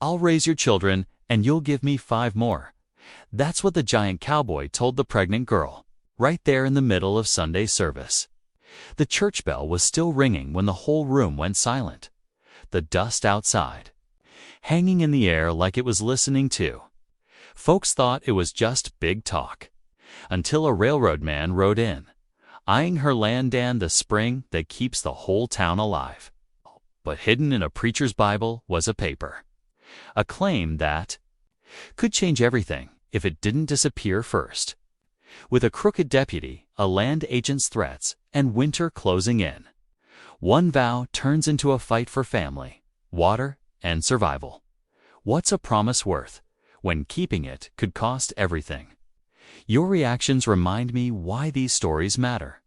I'll raise your children, and you'll give me 5 more. That's what the giant cowboy told the pregnant girl, right there in the middle of Sunday service. The church bell was still ringing when the whole room went silent. The dust outside, hanging in the air like it was listening too. Folks thought it was just big talk, until a railroad man rode in, eyeing her land and the spring that keeps the whole town alive. But hidden in a preacher's Bible was a paper, a claim that could change everything if it didn't disappear first. With a crooked deputy, a land agent's threats, and winter closing in, one vow turns into a fight for family, water, and survival. What's a promise worth when keeping it could cost everything? Your reactions remind me why these stories matter.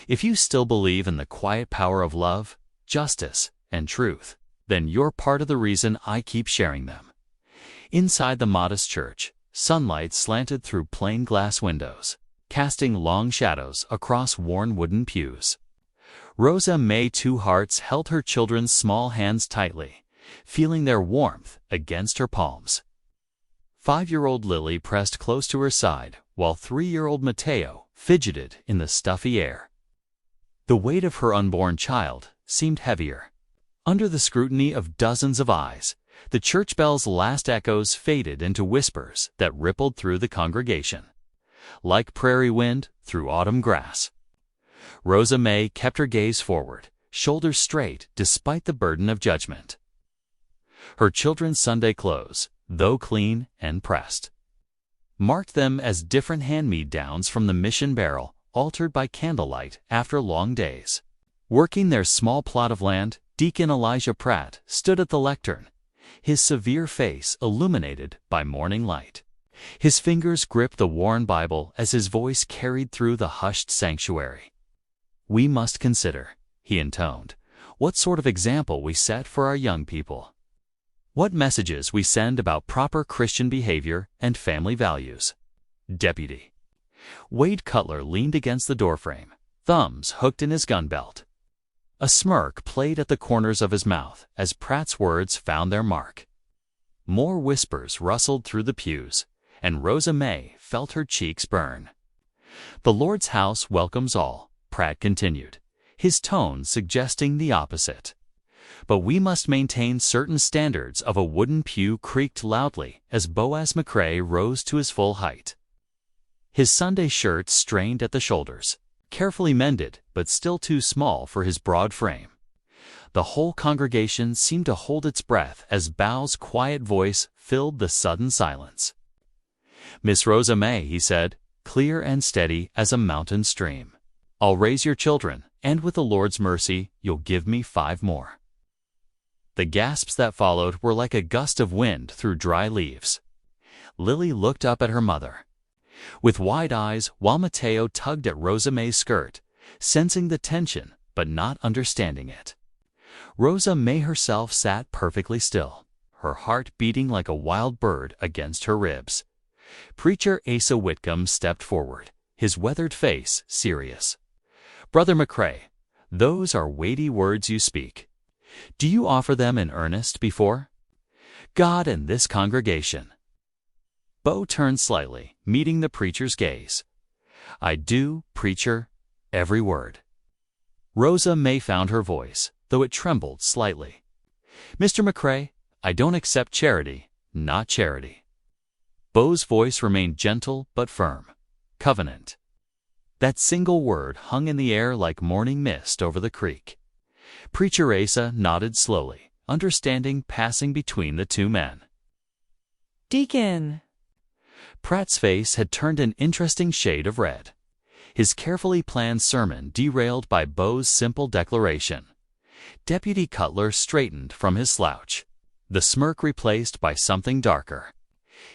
If you still believe in the quiet power of love, justice, and truth, then you're part of the reason I keep sharing them. Inside the modest church, sunlight slanted through plain glass windows, casting long shadows across worn wooden pews. Rosa May Two Hearts held her children's small hands tightly, feeling their warmth against her palms. 5-year-old Lily pressed close to her side, while 3-year-old Mateo fidgeted in the stuffy air. The weight of her unborn child seemed heavier. Under the scrutiny of dozens of eyes, the church bell's last echoes faded into whispers that rippled through the congregation, like prairie wind through autumn grass. Rosa May kept her gaze forward, shoulders straight despite the burden of judgment. Her children's Sunday clothes, though clean and pressed, marked them as different hand-me-downs from the mission barrel, altered by candlelight after long days. Working their small plot of land, Deacon Elijah Pratt stood at the lectern, his severe face illuminated by morning light. His fingers gripped the worn Bible as his voice carried through the hushed sanctuary. "We must consider," he intoned, "what sort of example we set for our young people. What messages we send about proper Christian behavior and family values." Deputy Wade Cutler leaned against the doorframe, thumbs hooked in his gun belt. A smirk played at the corners of his mouth as Pratt's words found their mark. More whispers rustled through the pews, and Rosa May felt her cheeks burn. "The Lord's house welcomes all," Pratt continued, his tone suggesting the opposite. "But we must maintain certain standards." Of a wooden pew creaked loudly as Boaz McCrae rose to his full height. His Sunday shirt strained at the shoulders, carefully mended but still too small for his broad frame. The whole congregation seemed to hold its breath as Bow's quiet voice filled the sudden silence. "Miss Rosa May," he said, clear and steady as a mountain stream, "I'll raise your children, and with the Lord's mercy, you'll give me 5 more." The gasps that followed were like a gust of wind through dry leaves. Lily looked up at her mother, with wide eyes, while Mateo tugged at Rosa May's skirt, sensing the tension but not understanding it. Rosa May herself sat perfectly still, her heart beating like a wild bird against her ribs. Preacher Asa Whitcomb stepped forward, his weathered face serious. "Brother McCrae, those are weighty words you speak. Do you offer them in earnest before God and this congregation?" Bo turned slightly, meeting the preacher's gaze. "I do, preacher, every word." Rosa May found her voice, though it trembled slightly. "Mr. McCrae, I don't accept charity, not charity." Bo's voice remained gentle but firm. "Covenant." That single word hung in the air like morning mist over the creek. Preacher Asa nodded slowly, understanding passing between the two men. "Deacon!" Pratt's face had turned an interesting shade of red, his carefully planned sermon derailed by Bo's simple declaration. Deputy Cutler straightened from his slouch, the smirk replaced by something darker.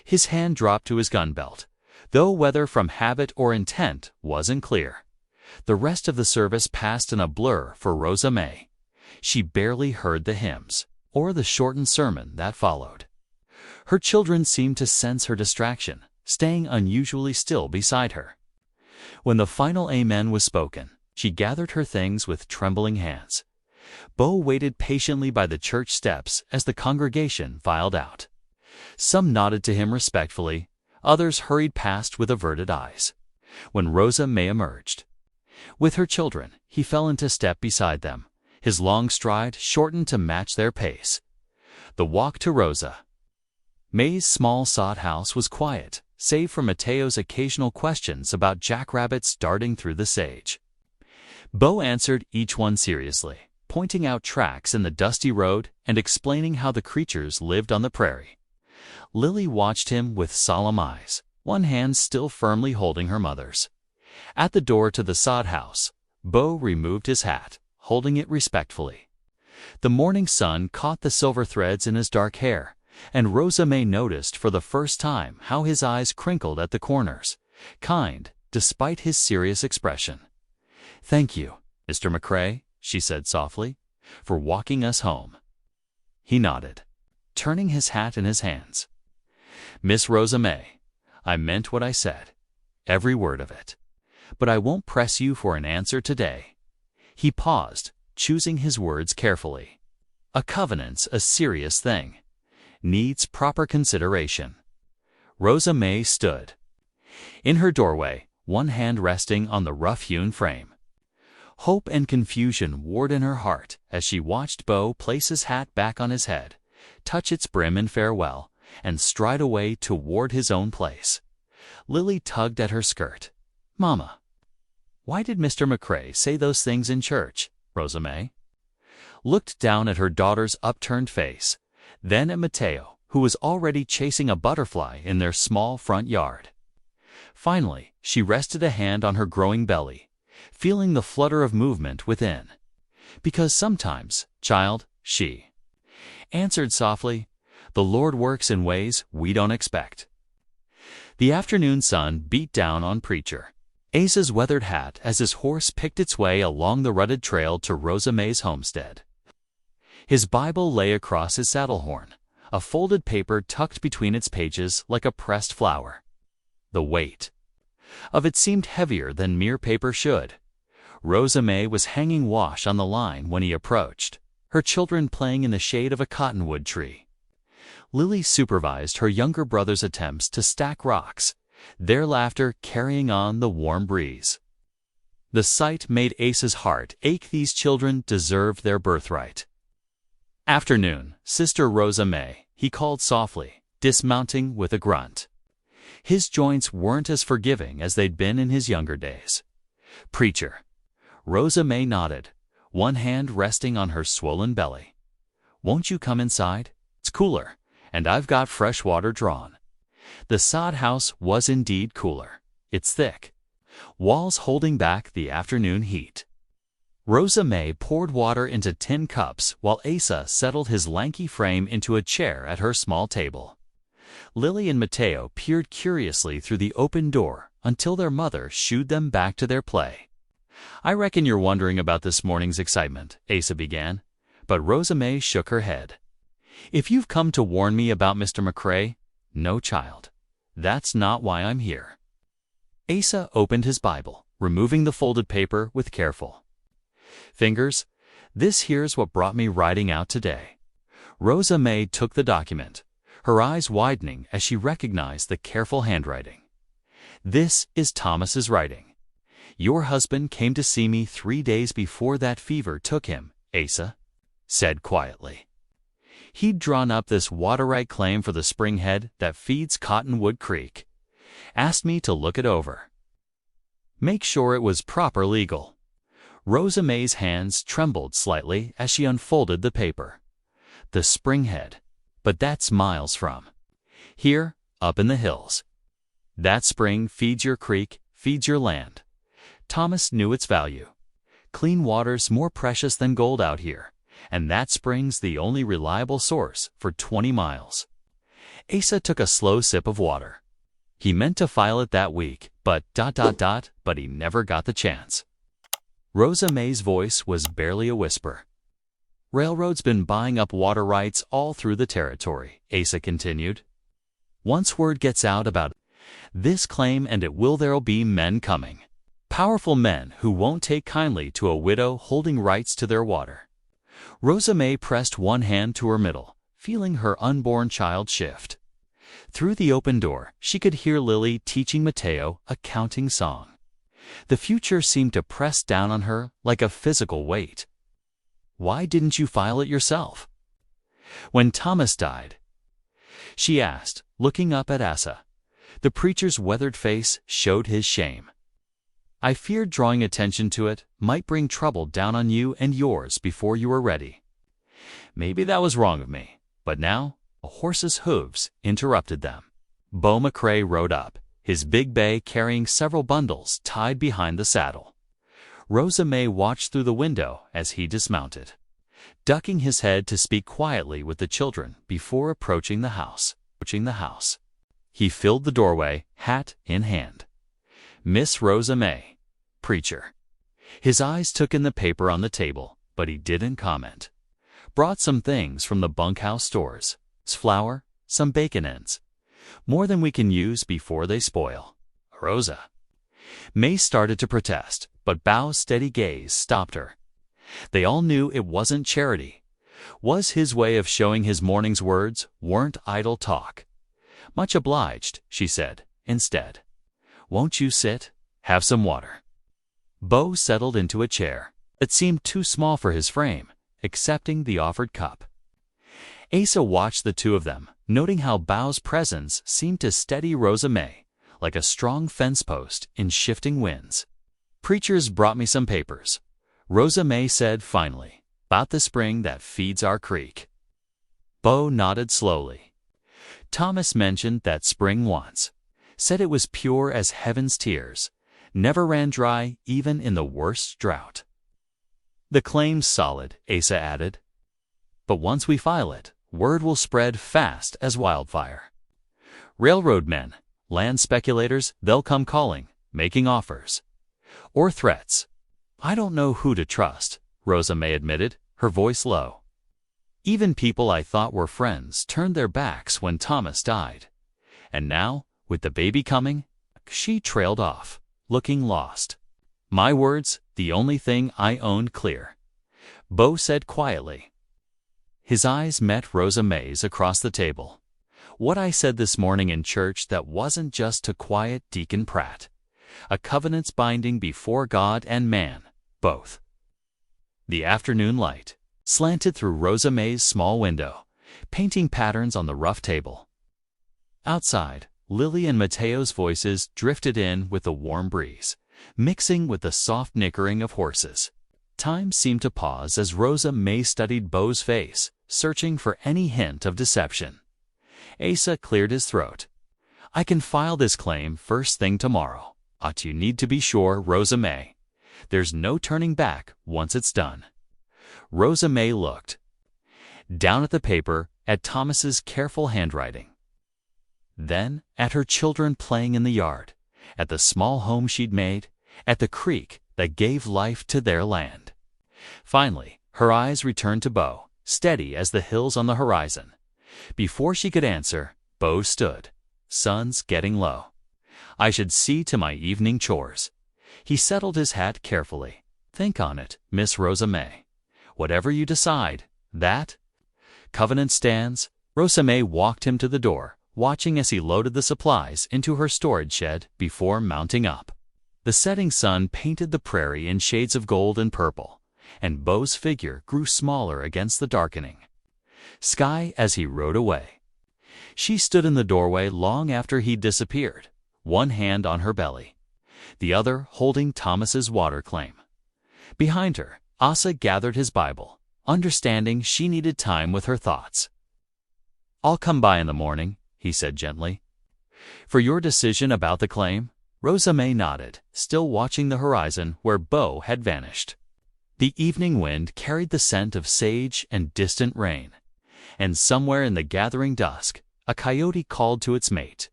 His hand dropped to his gun belt, though whether from habit or intent wasn't clear. The rest of the service passed in a blur for Rosa May. She barely heard the hymns, or the shortened sermon that followed. Her children seemed to sense her distraction, staying unusually still beside her. When the final amen was spoken, she gathered her things with trembling hands. Bo waited patiently by the church steps as the congregation filed out. Some nodded to him respectfully, others hurried past with averted eyes. When Rosa May emerged with her children, he fell into step beside them, his long stride shortened to match their pace. The walk to Rosa May's small sod house was quiet, save for Mateo's occasional questions about jackrabbits darting through the sage. Bo answered each one seriously, pointing out tracks in the dusty road and explaining how the creatures lived on the prairie. Lily watched him with solemn eyes, one hand still firmly holding her mother's. At the door to the sod house, Bo removed his hat, holding it respectfully. The morning sun caught the silver threads in his dark hair, and Rosa May noticed for the first time how his eyes crinkled at the corners, kind despite his serious expression. "Thank you, Mr. McCrae," she said softly, "for walking us home." He nodded, turning his hat in his hands. "Miss Rosa May, I meant what I said, every word of it. But I won't press you for an answer today." He paused, choosing his words carefully. A covenant's a serious thing. Needs proper consideration. Rosa May stood in her doorway, one hand resting on the rough-hewn frame. Hope and confusion warred in her heart as she watched Bo place his hat back on his head, touch its brim in farewell, and stride away toward his own place. Lily tugged at her skirt. "Mama, why did Mr. McCrae say those things in church?" Rosa May looked down at her daughter's upturned face, then at Mateo, who was already chasing a butterfly in their small front yard. Finally, she rested a hand on her growing belly, feeling the flutter of movement within. "Because sometimes, child," she answered softly, "the Lord works in ways we don't expect." The afternoon sun beat down on Preacher Asa's weathered hat as his horse picked its way along the rutted trail to Rosa May's homestead. His Bible lay across his saddle horn, a folded paper tucked between its pages like a pressed flower. The weight of it seemed heavier than mere paper should. Rosa May was hanging wash on the line when he approached, her children playing in the shade of a cottonwood tree. Lily supervised her younger brother's attempts to stack rocks, their laughter carrying on the warm breeze. The sight made Asa's heart ache. These children deserved their birthright. "Afternoon, Sister Rosa May," he called softly, dismounting with a grunt. His joints weren't as forgiving as they'd been in his younger days. "Preacher." Rosa May nodded, one hand resting on her swollen belly. "Won't you come inside? It's cooler, and I've got fresh water drawn." The sod house was indeed cooler, its thick walls holding back the afternoon heat. Rosa May poured water into tin cups while Asa settled his lanky frame into a chair at her small table. Lily and Mateo peered curiously through the open door until their mother shooed them back to their play. "I reckon you're wondering about this morning's excitement," Asa began, but Rosa May shook her head. "If you've come to warn me about Mr. McCrae, no, child. That's not why I'm here." Asa opened his Bible, removing the folded paper with careful fingers. "This here's what brought me riding out today." Rosa May took the document, her eyes widening as she recognized the careful handwriting. "This is Thomas's writing. Your husband came to see me 3 days before that fever took him," Asa said quietly. "He'd drawn up this water right claim for the springhead that feeds Cottonwood Creek. Asked me to look it over, make sure it was proper legal." Rosa May's hands trembled slightly as she unfolded the paper. "The springhead, but that's miles from here, up in the hills. That spring feeds your creek, feeds your land. Thomas knew its value. Clean water's more precious than gold out here, and that spring's the only reliable source for 20 miles. Asa took a slow sip of water. He meant to file it that week, but but he never got the chance. Rosa May's voice was barely a whisper. "Railroad's been buying up water rights all through the territory," Asa continued. "Once word gets out about this claim and there'll be men coming. Powerful men who won't take kindly to a widow holding rights to their water. Rosa May pressed one hand to her middle, feeling her unborn child shift. Through the open door, she could hear Lily teaching Mateo a counting song. The future seemed to press down on her like a physical weight. "Why didn't you file it yourself?" "When Thomas died," she asked, looking up at Asa. The preacher's weathered face showed his shame. "I feared drawing attention to it might bring trouble down on you and yours before you were ready. Maybe that was wrong of me, but now—" A horse's hooves interrupted them. Beau McCrae rode up, his big bay carrying several bundles tied behind the saddle. Rosa May watched through the window as he dismounted, ducking his head to speak quietly with the children before approaching the house. He filled the doorway, hat in hand. "Miss Rosa May, preacher." His eyes took in the paper on the table, but he didn't comment. "Brought some things from the bunkhouse stores. Flour, some bacon ends. More than we can use before they spoil." "Rosa." May started to protest, but Beau's steady gaze stopped her. They all knew it wasn't charity. Was his way of showing his morning's words weren't idle talk. "Much obliged," she said, instead. "Won't you sit? Have some water." Beau settled into a chair that seemed too small for his frame, accepting the offered cup. Asa watched the two of them, noting how Beau's presence seemed to steady Rosa May, like a strong fence post in shifting winds. "Preacher's brought me some papers," Rosa May said finally, "about the spring that feeds our creek." Beau nodded slowly. "Thomas mentioned that spring once. Said it was pure as heaven's tears, never ran dry even in the worst drought." "The claim's solid," Asa added. "But once we file it, word will spread fast as wildfire. Railroad men, land speculators, they'll come calling, making offers. Or threats. I don't know who to trust," Rosa May admitted, her voice low. "Even people I thought were friends turned their backs when Thomas died. And now, with the baby coming—" She trailed off, looking lost. "My word's the only thing I owned clear," Beau said quietly. His eyes met Rosa May's across the table. "What I said this morning in church that wasn't just to quiet Deacon Pratt. A covenant's binding before God and man, both." The afternoon light slanted through Rosa May's small window, painting patterns on the rough table. Outside, Lily and Mateo's voices drifted in with the warm breeze, mixing with the soft nickering of horses. Time seemed to pause as Rosa May studied Beau's face, searching for any hint of deception. Asa cleared his throat. "I can file this claim first thing tomorrow. You need to be sure, Rosa May. There's no turning back once it's done." Rosa May looked down at the paper, at Thomas's careful handwriting. Then at her children playing in the yard, at the small home she'd made, at the creek that gave life to their land. Finally, her eyes returned to Beau, steady as the hills on the horizon. Before she could answer, Beau stood. "Sun's getting low. I should see to my evening chores." He settled his hat carefully. "Think on it, Miss Rosa May. Whatever you decide, that covenant stands." Rosa May walked him to the door, watching as he loaded the supplies into her storage shed before mounting up. The setting sun painted the prairie in shades of gold and purple, and Beau's figure grew smaller against the darkening sky as he rode away. She stood in the doorway long after he'd disappeared, one hand on her belly, the other holding Thomas's water claim. Behind her, Asa gathered his Bible, understanding she needed time with her thoughts. "I'll come by in the morning," he said gently. "For your decision about the claim?" Rosa May nodded, still watching the horizon where Beau had vanished. The evening wind carried the scent of sage and distant rain, and somewhere in the gathering dusk, a coyote called to its mate.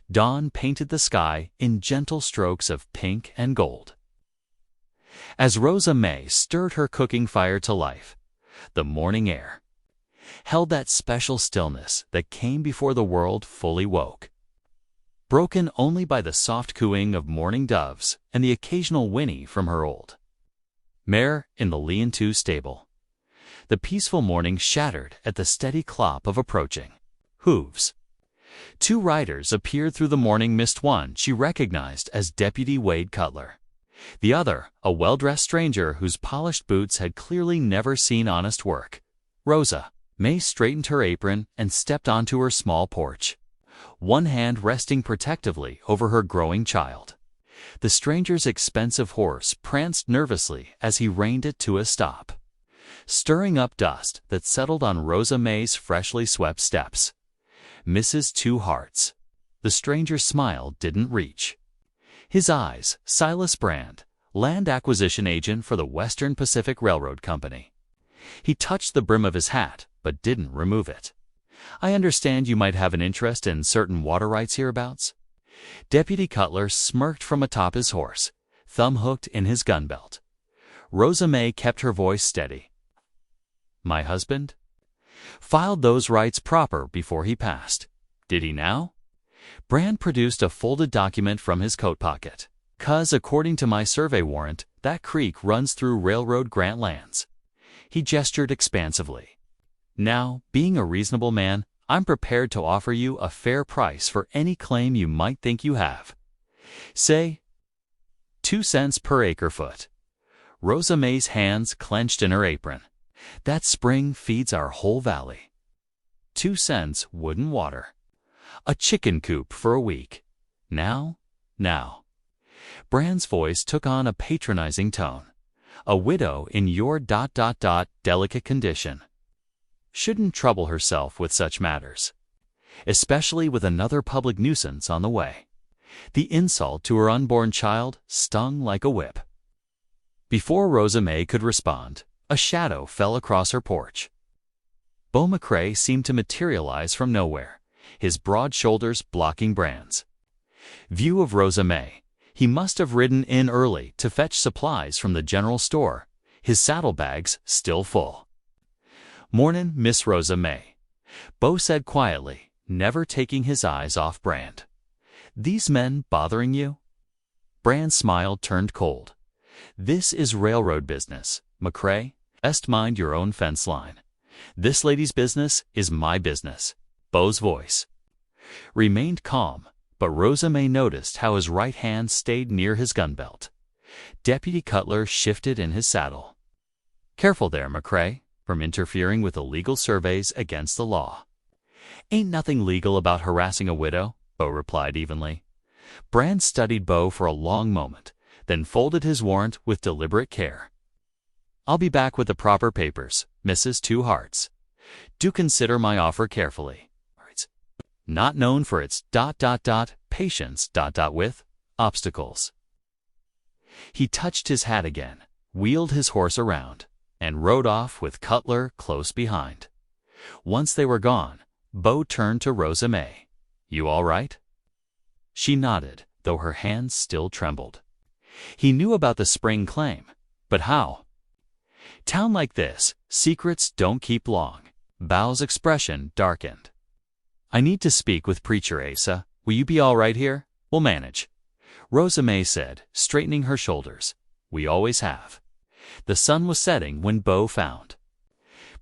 Dawn painted the sky in gentle strokes of pink and gold. As Rosa May stirred her cooking fire to life, the morning air held that special stillness that came before the world fully woke, broken only by the soft cooing of morning doves and the occasional whinny from her old mare in the lean-to stable. The peaceful morning shattered at the steady clop of approaching hooves. Two riders appeared through the morning mist. One she recognized as Deputy Wade Cutler. The other, a well-dressed stranger whose polished boots had clearly never seen honest work. Rosa May straightened her apron and stepped onto her small porch, one hand resting protectively over her growing child. The stranger's expensive horse pranced nervously as he reined it to a stop, stirring up dust that settled on Rosa May's freshly swept steps. Mrs. Two Hearts. The stranger's smile didn't reach. His eyes, Silas Brand, land acquisition agent for the Western Pacific Railroad Company. He touched the brim of his hat, but didn't remove it. I understand you might have an interest in certain water rights hereabouts. Deputy Cutler smirked from atop his horse, thumb hooked in his gun belt. Rosa May kept her voice steady. My husband filed those rights proper before he passed. Did he now? Brand produced a folded document from his coat pocket. 'Cause according to my survey warrant, that creek runs through railroad grant lands. He gestured expansively. Now, being a reasonable man, I'm prepared to offer you a fair price for any claim you might think you have. Say, 2 cents per acre-foot. Rosa May's hands clenched in her apron. That spring feeds our whole valley. 2 cents wood and water. A chicken coop for a week. Now. Brand's voice took on a patronizing tone. A widow in your delicate condition shouldn't trouble herself with such matters, especially with another public nuisance on the way. The insult to her unborn child stung like a whip. Before Rosa May could respond, a shadow fell across her porch. Beau McCrae seemed to materialize from nowhere, his broad shoulders blocking Brand's view of Rosa May. He must have ridden in early to fetch supplies from the general store, his saddlebags still full. Mornin', Miss Rosa May, Beau said quietly, never taking his eyes off Brand. These men bothering you? Brand's smile turned cold. This is railroad business, McCrae. Best mind your own fence line. This lady's business is my business. Beau's voice remained calm, but Rosa May noticed how his right hand stayed near his gun belt. Deputy Cutler shifted in his saddle. Careful there, McCrae, from interfering with illegal surveys against the law. Ain't nothing legal about harassing a widow, Beau replied evenly. Brand studied Beau for a long moment, then folded his warrant with deliberate care. I'll be back with the proper papers, Mrs. Two Hearts. Do consider my offer carefully. Not known for its patience with obstacles. He touched his hat again, wheeled his horse around, and rode off with Cutler close behind. Once they were gone, Beau turned to Rosa May. You all right? She nodded, though her hands still trembled. He knew about the spring claim, but how? Town like this, secrets don't keep long. Beau's expression darkened. I need to speak with Preacher Asa. Will you be all right here? We'll manage, Rosa May said, straightening her shoulders. We always have. The sun was setting when Beau found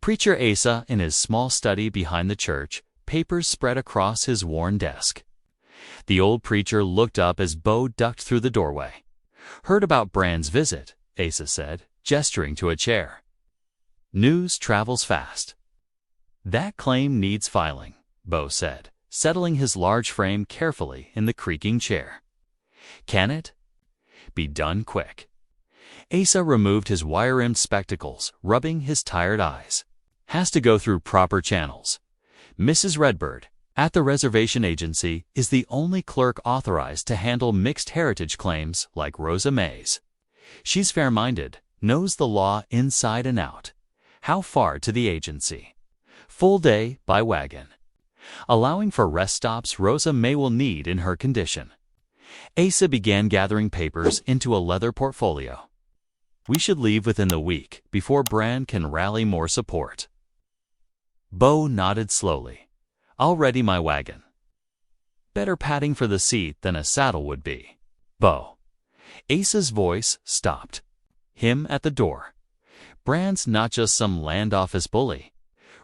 Preacher Asa in his small study behind the church, papers spread across his worn desk. The old preacher looked up as Beau ducked through the doorway. Heard about Brand's visit, Asa said, gesturing to a chair. News travels fast. That claim needs filing, Beau said, settling his large frame carefully in the creaking chair. Can it be done quick? Asa removed his wire-rimmed spectacles, rubbing his tired eyes. Has to go through proper channels. Mrs. Redbird, at the reservation agency, is the only clerk authorized to handle mixed heritage claims like Rosa May's. She's fair-minded, knows the law inside and out. How far to the agency? Full day by wagon. Allowing for rest stops Rosa May will need in her condition. Asa began gathering papers into a leather portfolio. We should leave within the week before Brand can rally more support. Beau nodded slowly. I'll ready my wagon. Better padding for the seat than a saddle would be. Beau. Asa's voice stopped. Him at the door. Brand's not just some land office bully.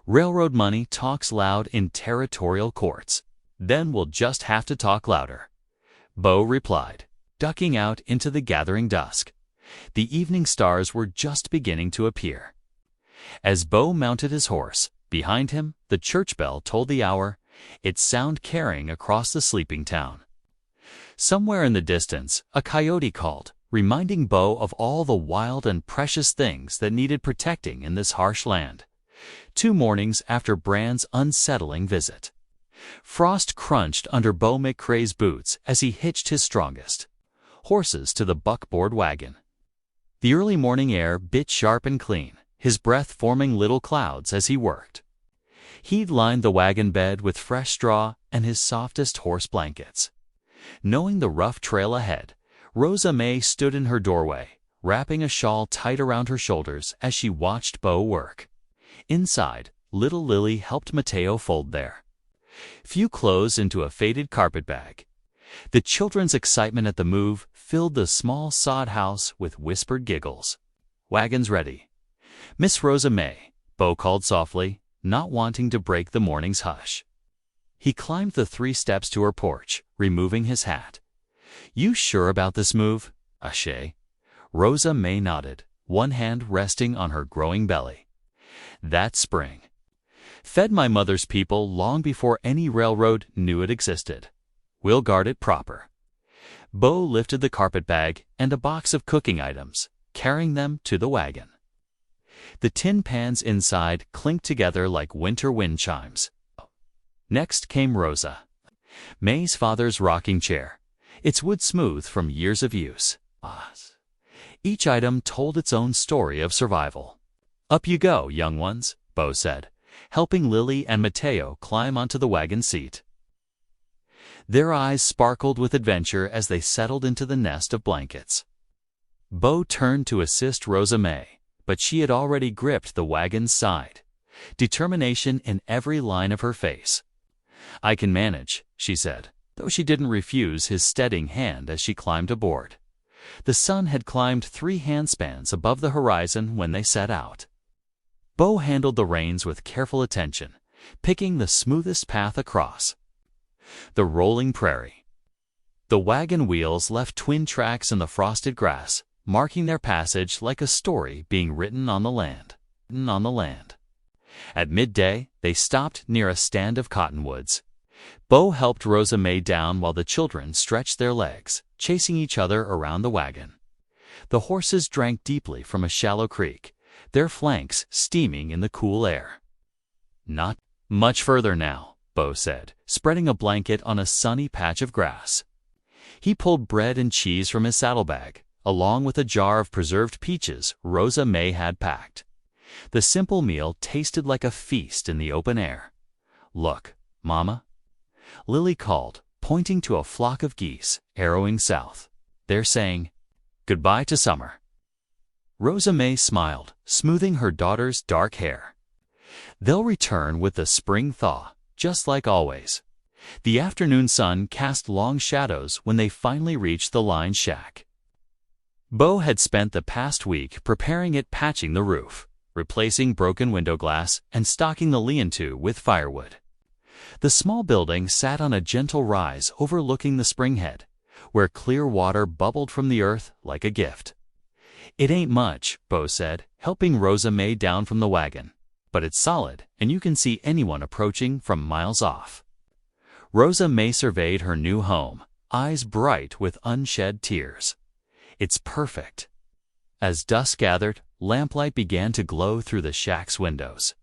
Railroad money talks loud in territorial courts. Then we'll just have to talk louder, Bo replied, ducking out into the gathering dusk. The evening stars were just beginning to appear. As Bo mounted his horse, behind him, the church bell told the hour, its sound carrying across the sleeping town. Somewhere in the distance, a coyote called, reminding Bo of all the wild and precious things that needed protecting in this harsh land. 2 mornings after Brand's unsettling visit. Frost crunched under Bo McCrae's boots as he hitched his strongest horses to the buckboard wagon. The early morning air bit sharp and clean, his breath forming little clouds as he worked. He'd lined the wagon bed with fresh straw and his softest horse blankets. Knowing the rough trail ahead, Rosa May stood in her doorway, wrapping a shawl tight around her shoulders as she watched Bo work. Inside, little Lily helped Mateo fold their few clothes into a faded carpet bag. The children's excitement at the move filled the small sod house with whispered giggles. "Wagon's ready, Miss Rosa May," Bo called softly, not wanting to break the morning's hush. He climbed the 3 steps to her porch, removing his hat. "You sure about this move, Ashay?" Rosa May nodded, one hand resting on her growing belly. "That spring fed my mother's people long before any railroad knew it existed. We'll guard it proper." Bo lifted the carpet bag and a box of cooking items, carrying them to the wagon. The tin pans inside clinked together like winter wind chimes. Next came Rosa May's father's rocking chair, its wood smooth from years of use. Each item told its own story of survival. "Up you go, young ones," Bo said, helping Lily and Mateo climb onto the wagon seat. Their eyes sparkled with adventure as they settled into the nest of blankets. Bo turned to assist Rosa May, but she had already gripped the wagon's side, determination in every line of her face. "I can manage," she said, though she didn't refuse his steadying hand as she climbed aboard. The sun had climbed 3 handspans above the horizon when they set out. Bo handled the reins with careful attention, picking the smoothest path across the rolling prairie. The wagon wheels left twin tracks in the frosted grass, marking their passage like a story being written on the land. At midday, they stopped near a stand of cottonwoods. Bo helped Rosa May down while the children stretched their legs, chasing each other around the wagon. The horses drank deeply from a shallow creek, their flanks steaming in the cool air. "Not much further now," Bo said, spreading a blanket on a sunny patch of grass. He pulled bread and cheese from his saddlebag, along with a jar of preserved peaches Rosa May had packed. The simple meal tasted like a feast in the open air. "Look, Mama," Lily called, pointing to a flock of geese arrowing south. "They're saying goodbye to summer." Rosa May smiled, smoothing her daughter's dark hair. "They'll return with the spring thaw, just like always." The afternoon sun cast long shadows when they finally reached the line shack. Bo had spent the past week preparing it, patching the roof, replacing broken window glass, and stocking the lean-to with firewood. The small building sat on a gentle rise overlooking the springhead, where clear water bubbled from the earth like a gift. "It ain't much," Bo said, helping Rosa May down from the wagon, "but it's solid, and you can see anyone approaching from miles off." Rosa May surveyed her new home, eyes bright with unshed tears. "It's perfect." As dusk gathered, lamplight began to glow through the shack's windows.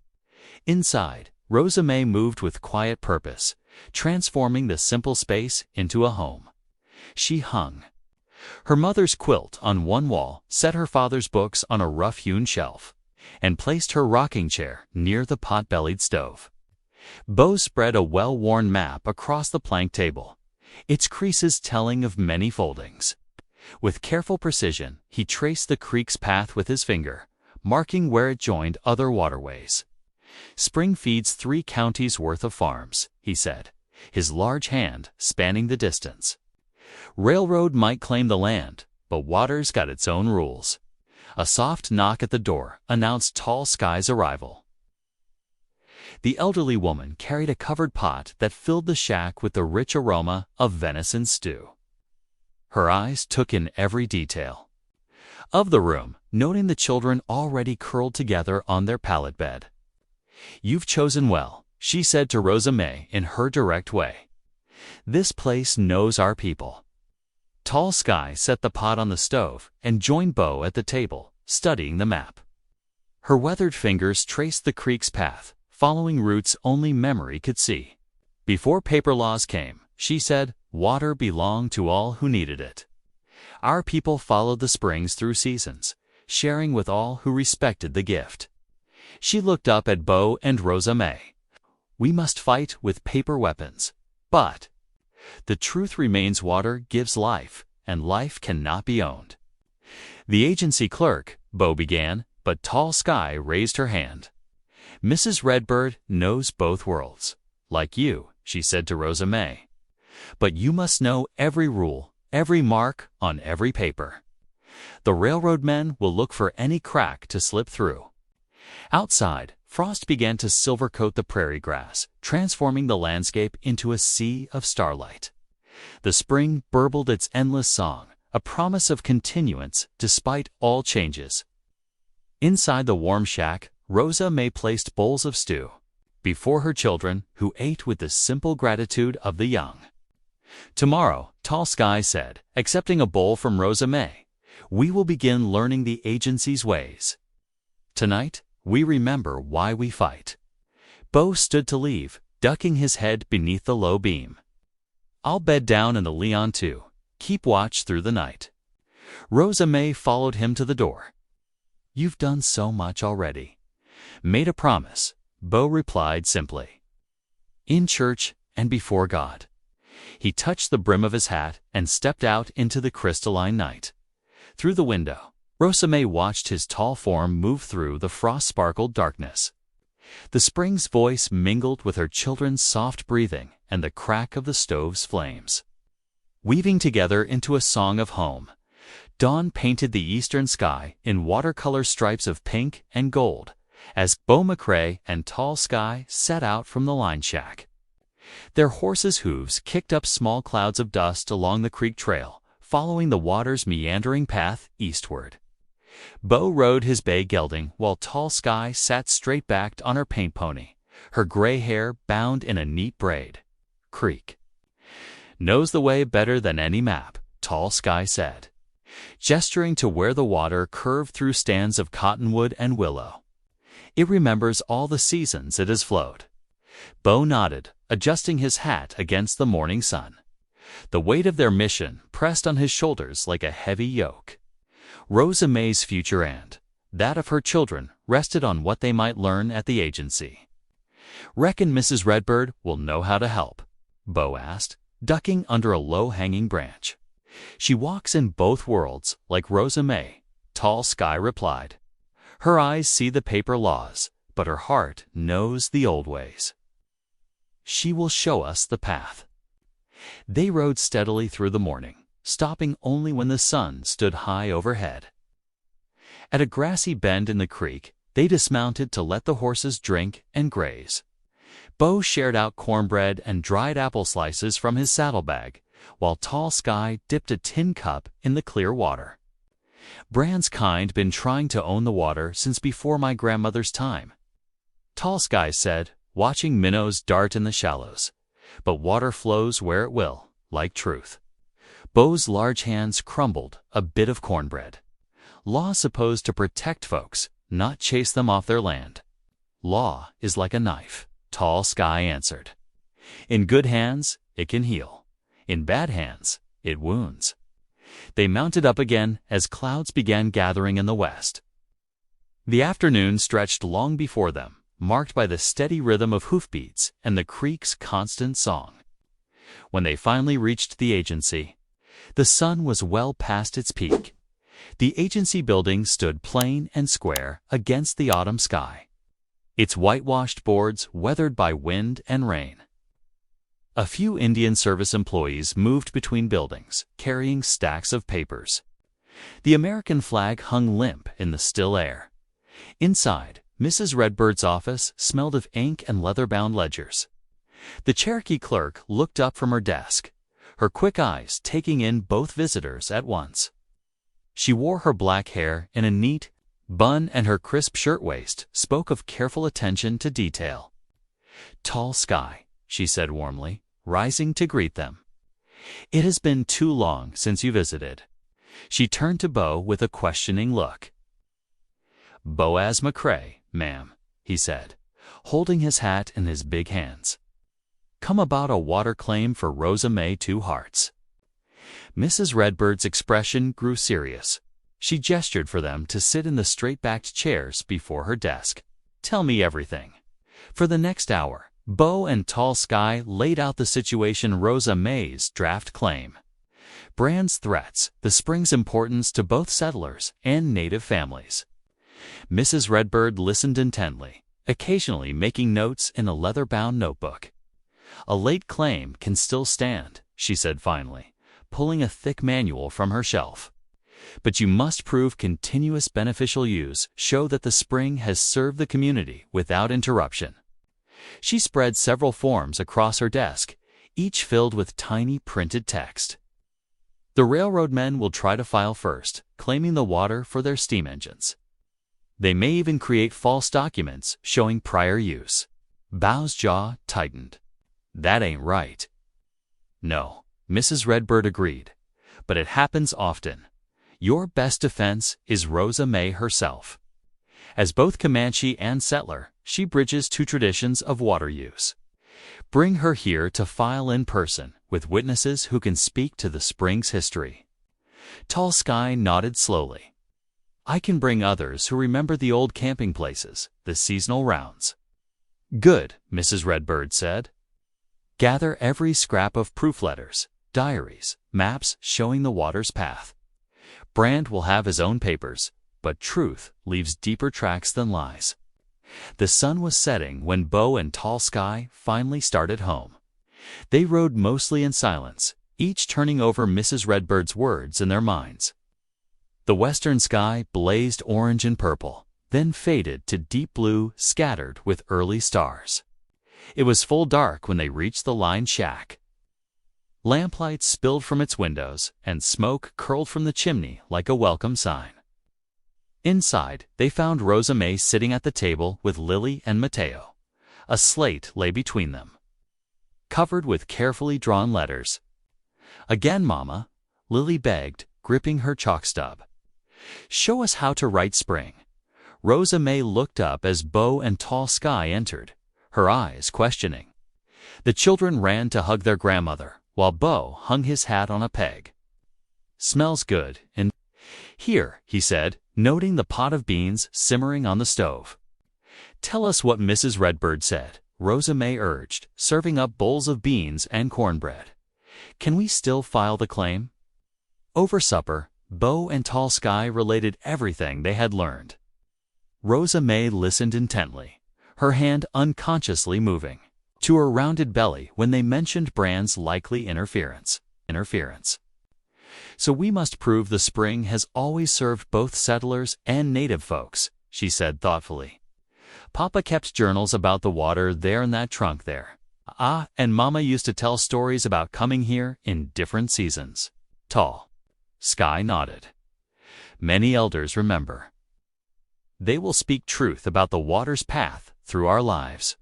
Inside, Rosa May moved with quiet purpose, transforming the simple space into a home. She hung her mother's quilt on one wall, set her father's books on a rough-hewn shelf, and placed her rocking chair near the pot-bellied stove. Bo spread a well-worn map across the plank table, its creases telling of many foldings. With careful precision, he traced the creek's path with his finger, marking where it joined other waterways. "Spring feeds 3 counties worth of farms," he said, his large hand spanning the distance. "Railroad might claim the land, but water's got its own rules. A soft knock at the door announced Tall Sky's arrival. The elderly woman carried a covered pot that filled the shack with the rich aroma of venison stew. Her eyes took in every detail of the room, noting the children already curled together on their pallet bed. "You've chosen well," she said to Rosa May in her direct way. "This place knows our people." Tall Sky set the pot on the stove and joined Bo at the table, studying the map. Her weathered fingers traced the creek's path, following routes only memory could see. "Before paper laws came," she said, "water belonged to all who needed it. Our people followed the springs through seasons, sharing with all who respected the gift." She looked up at Bo and Rosa May. "We must fight with paper weapons, but the truth remains water gives life, and life cannot be owned." "The agency clerk," Bo began, but Tall Sky raised her hand. "Mrs. Redbird knows both worlds, like you," she said to Rosa May. "But you must know every rule, every mark on every paper. The railroad men will look for any crack to slip through." Outside, frost began to silver-coat the prairie grass, transforming the landscape into a sea of starlight. The spring burbled its endless song, a promise of continuance despite all changes. Inside the warm shack, Rosa May placed bowls of stew before her children, who ate with the simple gratitude of the young. "Tomorrow," Tall Sky said, accepting a bowl from Rosa May, "we will begin learning the agency's ways. Tonight, we remember why we fight." Bo stood to leave, ducking his head beneath the low beam. "I'll bed down in the Leon too. Keep watch through the night." Rosa May followed him to the door. "You've done so much already." "Made a promise," Bo replied simply. "In church and before God." He touched the brim of his hat and stepped out into the crystalline night. Through the window, Rosa May watched his tall form move through the frost-sparkled darkness. The spring's voice mingled with her children's soft breathing and the crack of the stove's flames, weaving together into a song of home. Dawn painted the eastern sky in watercolor stripes of pink and gold as Bo McCrae and Tall Sky set out from the line shack. Their horses' hooves kicked up small clouds of dust along the creek trail, following the water's meandering path eastward. Bo rode his bay gelding while Tall Sky sat straight-backed on her paint pony, her gray hair bound in a neat braid. "Creek knows the way better than any map," Tall Sky said, gesturing to where the water curved through stands of cottonwood and willow. "It remembers all the seasons it has flowed." Bo nodded, adjusting his hat against the morning sun. The weight of their mission pressed on his shoulders like a heavy yoke. Rosa May's future and that of her children rested on what they might learn at the agency. "Reckon Mrs. Redbird will know how to help?" Bo asked, ducking under a low-hanging branch. "She walks in both worlds, like Rosa May," Tall Sky replied. "Her eyes see the paper laws, but her heart knows the old ways. She will show us the path." They rode steadily through the morning, stopping only when the sun stood high overhead. At a grassy bend in the creek, they dismounted to let the horses drink and graze. Bo shared out cornbread and dried apple slices from his saddlebag, while Tall Sky dipped a tin cup in the clear water. "Bran's kind been trying to own the water since before my grandmother's time," Tall Sky said, watching minnows dart in the shallows. "But water flows where it will, like truth." Bo's large hands crumbled a bit of cornbread. "Law's supposed to protect folks, not chase them off their land." "Law is like a knife," Tall Sky answered. "In good hands, it can heal. In bad hands, it wounds." They mounted up again as clouds began gathering in the west. The afternoon stretched long before them, marked by the steady rhythm of hoofbeats and the creek's constant song. When they finally reached the agency, the sun was well past its peak. The agency building stood plain and square against the autumn sky, its whitewashed boards weathered by wind and rain. A few Indian Service employees moved between buildings, carrying stacks of papers. The American flag hung limp in the still air. Inside, Mrs. Redbird's office smelled of ink and leather-bound ledgers. The Cherokee clerk looked up from her desk, her quick eyes taking in both visitors at once. She wore her black hair in a neat bun, and her crisp shirtwaist spoke of careful attention to detail. "Tall Sky," she said warmly, rising to greet them. "It has been too long since you visited." She turned to Bo with a questioning look. "Boaz McCrae, ma'am," he said, holding his hat in his big hands. "Come about a water claim for Rosa May Two Hearts." Mrs. Redbird's expression grew serious. She gestured for them to sit in the straight-backed chairs before her desk. "Tell me everything." For the next hour, Bo and Tall Sky laid out the situation: Rosa May's draft claim, Brand's threats, the spring's importance to both settlers and native families. Mrs. Redbird listened intently, occasionally making notes in a leather-bound notebook. "A late claim can still stand," she said finally, pulling a thick manual from her shelf. "But you must prove continuous beneficial use, show that the spring has served the community without interruption." She spread several forms across her desk, each filled with tiny printed text. "The railroad men will try to file first, claiming the water for their steam engines. They may even create false documents showing prior use." Bow's jaw tightened. "That ain't right." "No," Mrs. Redbird agreed, "but it happens often. Your best defense is Rosa May herself. As both Comanche and settler, she bridges two traditions of water use. Bring her here to file in person, with witnesses who can speak to the spring's history." Tall Sky nodded slowly. "I can bring others who remember the old camping places, the seasonal rounds." "Good," Mrs. Redbird said. "Gather every scrap of proof letters, diaries, maps showing the water's path. Brand will have his own papers, but truth leaves deeper tracks than lies." The sun was setting when Bo and Tall Sky finally started home. They rode mostly in silence, each turning over Mrs. Redbird's words in their minds. The western sky blazed orange and purple, then faded to deep blue scattered with early stars. It was full dark when they reached the lined shack. Lamplight spilled from its windows, and smoke curled from the chimney like a welcome sign. Inside, they found Rosa May sitting at the table with Lily and Mateo. A slate lay between them, covered with carefully drawn letters. "Again, Mama," Lily begged, gripping her chalk stub. "Show us how to write spring." Rosa May looked up as Bo and Tall Sky entered, her eyes questioning. The children ran to hug their grandmother, while Bo hung his hat on a peg. "Smells good, and—" "Here," he said, noting the pot of beans simmering on the stove. "Tell us what Mrs. Redbird said," Rosa May urged, serving up bowls of beans and cornbread. "Can we still file the claim?" Over supper, Bo and Tall Sky related everything they had learned. Rosa May listened intently, her hand unconsciously moving to her rounded belly when they mentioned Brand's likely interference. "So we must prove the spring has always served both settlers and native folks," she said thoughtfully. "Papa kept journals about the water there in that trunk there. And Mama used to tell stories about coming here in different seasons." Tall Sky nodded. "Many elders remember. They will speak truth about the water's path through our lives."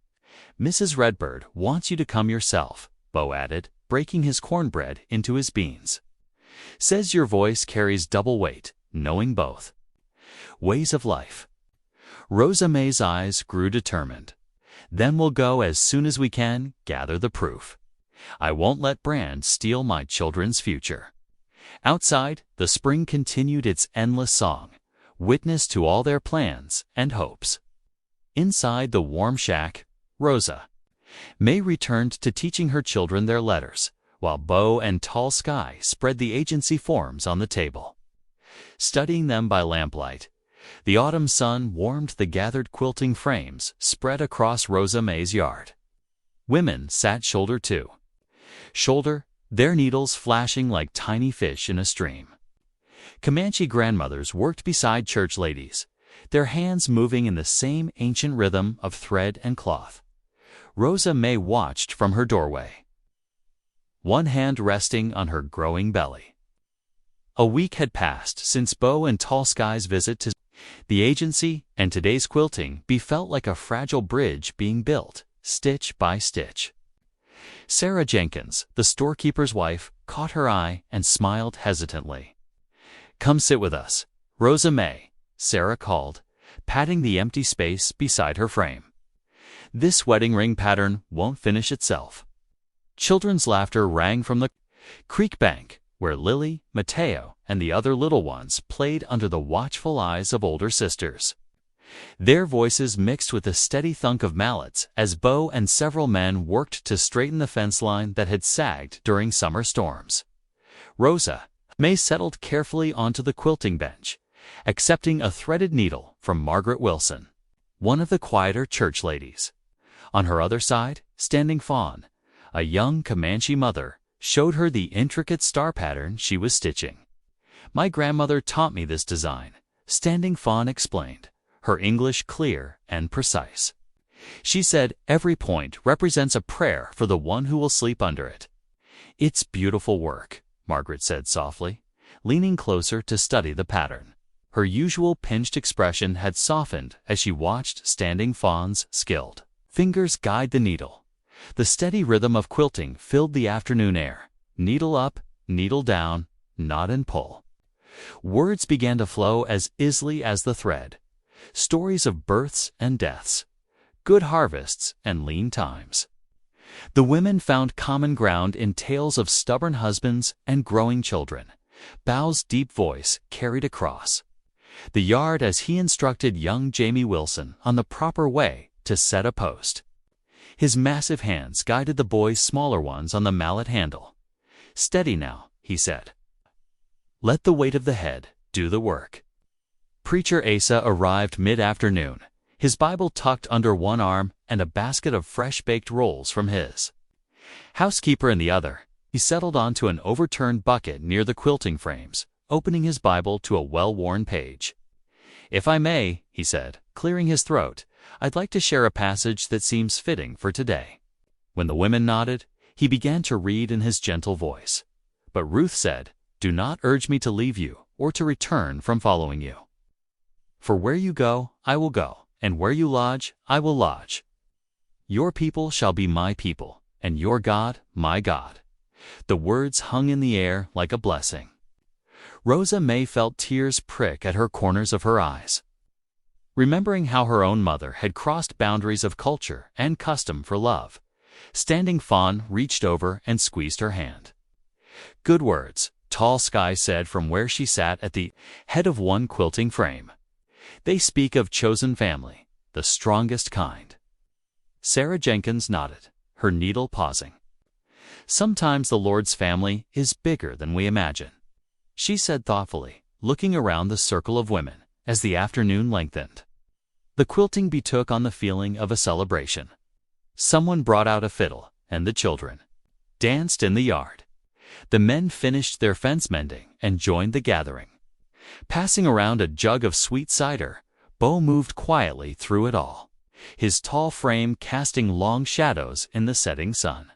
"Mrs. Redbird wants you to come yourself," Bo added, breaking his cornbread into his beans. "Says your voice carries double weight, knowing both ways of life." Rosa May's eyes grew determined. "Then we'll go as soon as we can gather the proof. I won't let Brand steal my children's future." Outside, the spring continued its endless song, witness to all their plans and hopes. Inside the warm shack, Rosa May returned to teaching her children their letters, while Bo and Tall Sky spread the agency forms on the table. Studying them by lamplight, the autumn sun warmed the gathered quilting frames spread across Rosa May's yard. Women sat shoulder to shoulder, their needles flashing like tiny fish in a stream. Comanche grandmothers worked beside church ladies, their hands moving in the same ancient rhythm of thread and cloth. Rosa May watched from her doorway, one hand resting on her growing belly. A week had passed since Bo and Tall Sky's visit to the agency, and today's quilting felt like a fragile bridge being built, stitch by stitch. Sarah Jenkins, the storekeeper's wife, caught her eye and smiled hesitantly. "Come sit with us, Rosa May," Sarah called, patting the empty space beside her frame. "This wedding ring pattern won't finish itself." Children's laughter rang from the creek bank, where Lily, Mateo, and the other little ones played under the watchful eyes of older sisters. Their voices mixed with the steady thunk of mallets as Bo and several men worked to straighten the fence line that had sagged during summer storms. Rosa May settled carefully onto the quilting bench, accepting a threaded needle from Margaret Wilson, one of the quieter church ladies. On her other side, Standing Fawn, a young Comanche mother, showed her the intricate star pattern she was stitching. "My grandmother taught me this design," Standing Fawn explained, her English clear and precise. "She said every point represents a prayer for the one who will sleep under it." "It's beautiful work," Margaret said softly, leaning closer to study the pattern. Her usual pinched expression had softened as she watched Standing Fawn's skilled fingers guide the needle. The steady rhythm of quilting filled the afternoon air. Needle up, needle down, knot and pull. Words began to flow as easily as the thread. Stories of births and deaths, good harvests and lean times. The women found common ground in tales of stubborn husbands and growing children. Bow's deep voice carried across the yard as he instructed young Jamie Wilson on the proper way to set a post. His massive hands guided the boy's smaller ones on the mallet handle. "Steady now," he said. "Let the weight of the head do the work." Preacher Asa arrived mid-afternoon, his Bible tucked under one arm and a basket of fresh-baked rolls from his housekeeper in the other. He settled onto an overturned bucket near the quilting frames, opening his Bible to a well-worn page. "If I may," he said, clearing his throat, "I'd like to share a passage that seems fitting for today." When the women nodded, he began to read in his gentle voice. But Ruth said, "Do not urge me to leave you or to return from following you. For where you go, I will go, and where you lodge, I will lodge. Your people shall be my people, and your God, my God." The words hung in the air like a blessing. Rosa May felt tears prick at her corners of her eyes. Remembering how her own mother had crossed boundaries of culture and custom for love, Standing Fawn reached over and squeezed her hand. "Good words," Tall Sky said from where she sat at the head of one quilting frame. "They speak of chosen family, the strongest kind." Sarah Jenkins nodded, her needle pausing. "Sometimes the Lord's family is bigger than we imagine," she said thoughtfully, looking around the circle of women as the afternoon lengthened. The quilting betook on the feeling of a celebration. Someone brought out a fiddle, and the children danced in the yard. The men finished their fence mending and joined the gathering. Passing around a jug of sweet cider, Bo moved quietly through it all, his tall frame casting long shadows in the setting sun.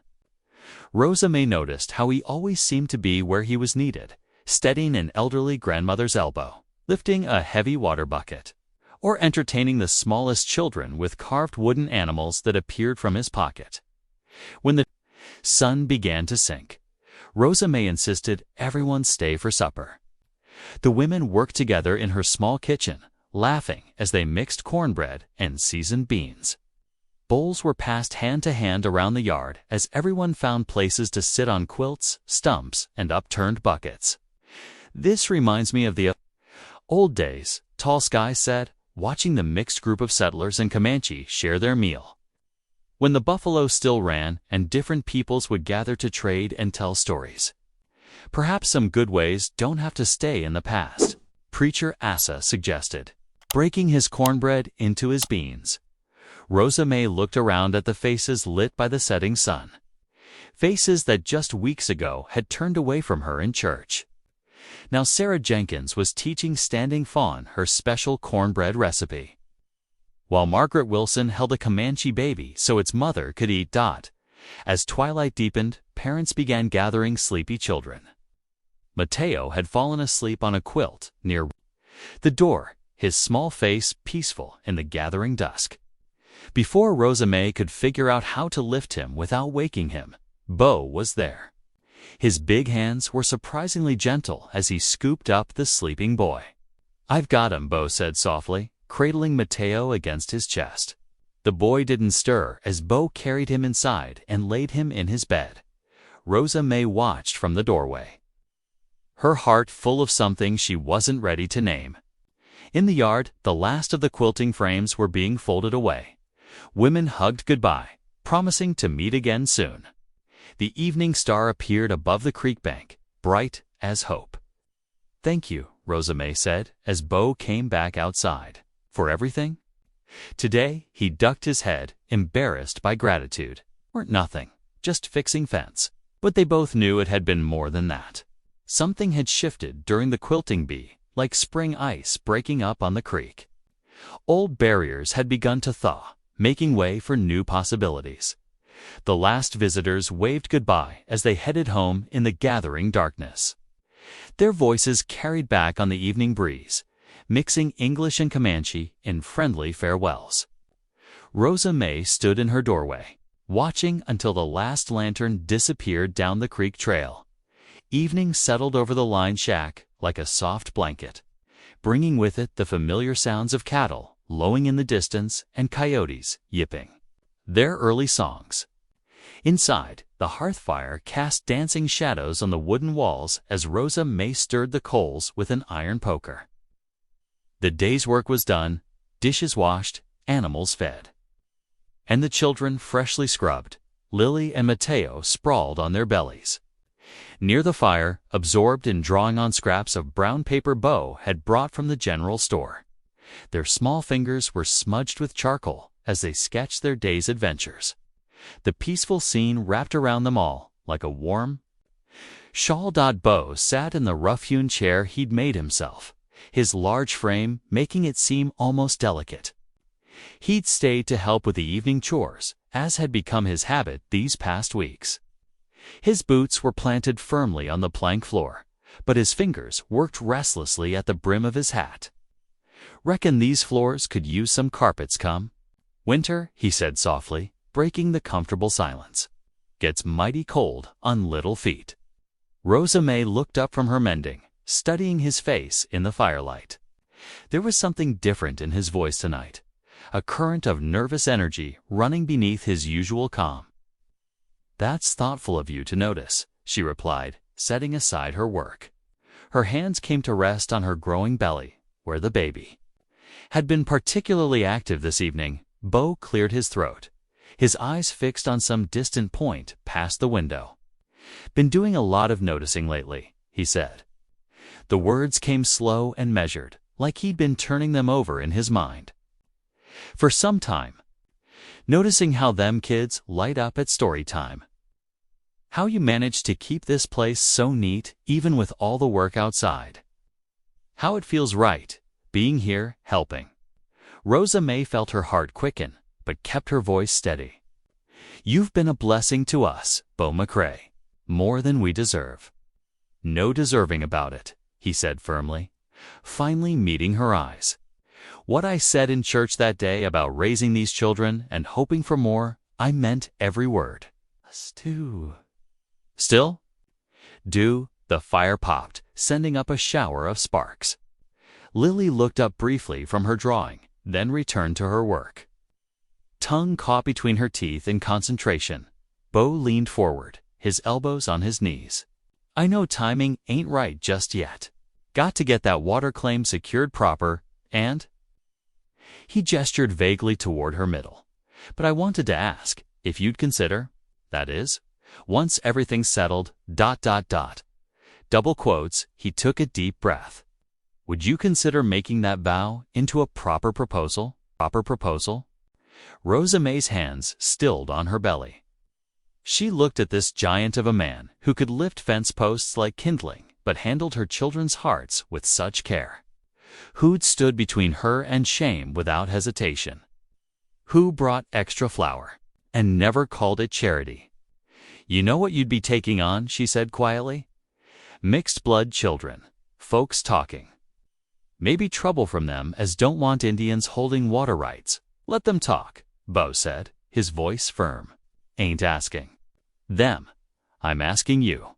Rosa May noticed how he always seemed to be where he was needed, steadying an elderly grandmother's elbow, lifting a heavy water bucket, or entertaining the smallest children with carved wooden animals that appeared from his pocket. When the sun began to sink, Rosa May insisted everyone stay for supper. The women worked together in her small kitchen, laughing as they mixed cornbread and seasoned beans. Bowls were passed hand to hand around the yard as everyone found places to sit on quilts, stumps, and upturned buckets. "This reminds me of the old days," Tall Sky said, watching the mixed group of settlers and Comanche share their meal. "When the buffalo still ran and different peoples would gather to trade and tell stories. Perhaps some good ways don't have to stay in the past," Preacher Asa suggested, breaking his cornbread into his beans. Rosa May looked around at the faces lit by the setting sun. Faces that just weeks ago had turned away from her in church. Now Sarah Jenkins was teaching Standing Fawn her special cornbread recipe, while Margaret Wilson held a Comanche baby so its mother could eat Dot. As twilight deepened, parents began gathering sleepy children. Mateo had fallen asleep on a quilt near the door, his small face peaceful in the gathering dusk. Before Rosa May could figure out how to lift him without waking him, Bo was there. His big hands were surprisingly gentle as he scooped up the sleeping boy. "I've got him," Bo said softly, cradling Mateo against his chest. The boy didn't stir as Bo carried him inside and laid him in his bed. Rosa May watched from the doorway, her heart full of something she wasn't ready to name. In the yard, the last of the quilting frames were being folded away. Women hugged goodbye, promising to meet again soon. The evening star appeared above the creek bank, bright as hope. "Thank you," Rosa May said as Bo came back outside. "For everything?" Today, he ducked his head, embarrassed by gratitude. "Or nothing, just fixing fence." But they both knew it had been more than that. Something had shifted during the quilting bee, like spring ice breaking up on the creek. Old barriers had begun to thaw, making way for new possibilities. The last visitors waved goodbye as they headed home in the gathering darkness. Their voices carried back on the evening breeze, mixing English and Comanche in friendly farewells. Rosa May stood in her doorway, watching until the last lantern disappeared down the creek trail. Evening settled over the line shack like a soft blanket, bringing with it the familiar sounds of cattle lowing in the distance and coyotes yipping their early songs. Inside, the hearth fire cast dancing shadows on the wooden walls as Rosa May stirred the coals with an iron poker. The day's work was done, dishes washed, animals fed, and the children freshly scrubbed. Lily and Mateo sprawled on their bellies near the fire, absorbed in drawing on scraps of brown paper Bo had brought from the general store. Their small fingers were smudged with charcoal as they sketched their day's adventures. The peaceful scene wrapped around them all like a warm shawl. Bo sat in the rough-hewn chair he'd made himself, his large frame making it seem almost delicate. He'd stayed to help with the evening chores, as had become his habit these past weeks. His boots were planted firmly on the plank floor, but his fingers worked restlessly at the brim of his hat. "Reckon these floors could use some carpets come winter," he said softly, breaking the comfortable silence. "Gets mighty cold on little feet." Rosa May looked up from her mending, studying his face in the firelight. There was something different in his voice tonight, a current of nervous energy running beneath his usual calm. "That's thoughtful of you to notice," she replied, setting aside her work. Her hands came to rest on her growing belly, where the baby had been particularly active this evening. Bo cleared his throat, his eyes fixed on some distant point past the window. "Been doing a lot of noticing lately," he said. The words came slow and measured, like he'd been turning them over in his mind for some time. "Noticing how them kids light up at story time. How you manage to keep this place so neat even with all the work outside. How it feels right, being here, helping." Rosa May felt her heart quicken, but kept her voice steady. "You've been a blessing to us, Bo McCrae, more than we deserve." "No deserving about it," he said firmly, finally meeting her eyes. "What I said in church that day about raising these children and hoping for more, I meant every word. Still? Do." The fire popped, sending up a shower of sparks. Lily looked up briefly from her drawing, then returned to her work. Tongue caught between her teeth in concentration. Bo leaned forward, his elbows on his knees. "I know timing ain't right just yet. Got to get that water claim secured proper, and—" He gestured vaguely toward her middle. "But I wanted to ask if you'd consider, that is, once everything's settled, ... Double quotes, he took a deep breath. "Would you consider making that vow into a proper proposal? Rosa May's hands stilled on her belly. She looked at this giant of a man who could lift fence posts like kindling but handled her children's hearts with such care. Who'd stood between her and shame without hesitation? Who brought extra flour and never called it charity? "You know what you'd be taking on," she said quietly. "Mixed-blood children, folks talking. Maybe trouble from them as don't want Indians holding water rights. Let them talk," Bo said, his voice firm. "Ain't asking them. I'm asking you."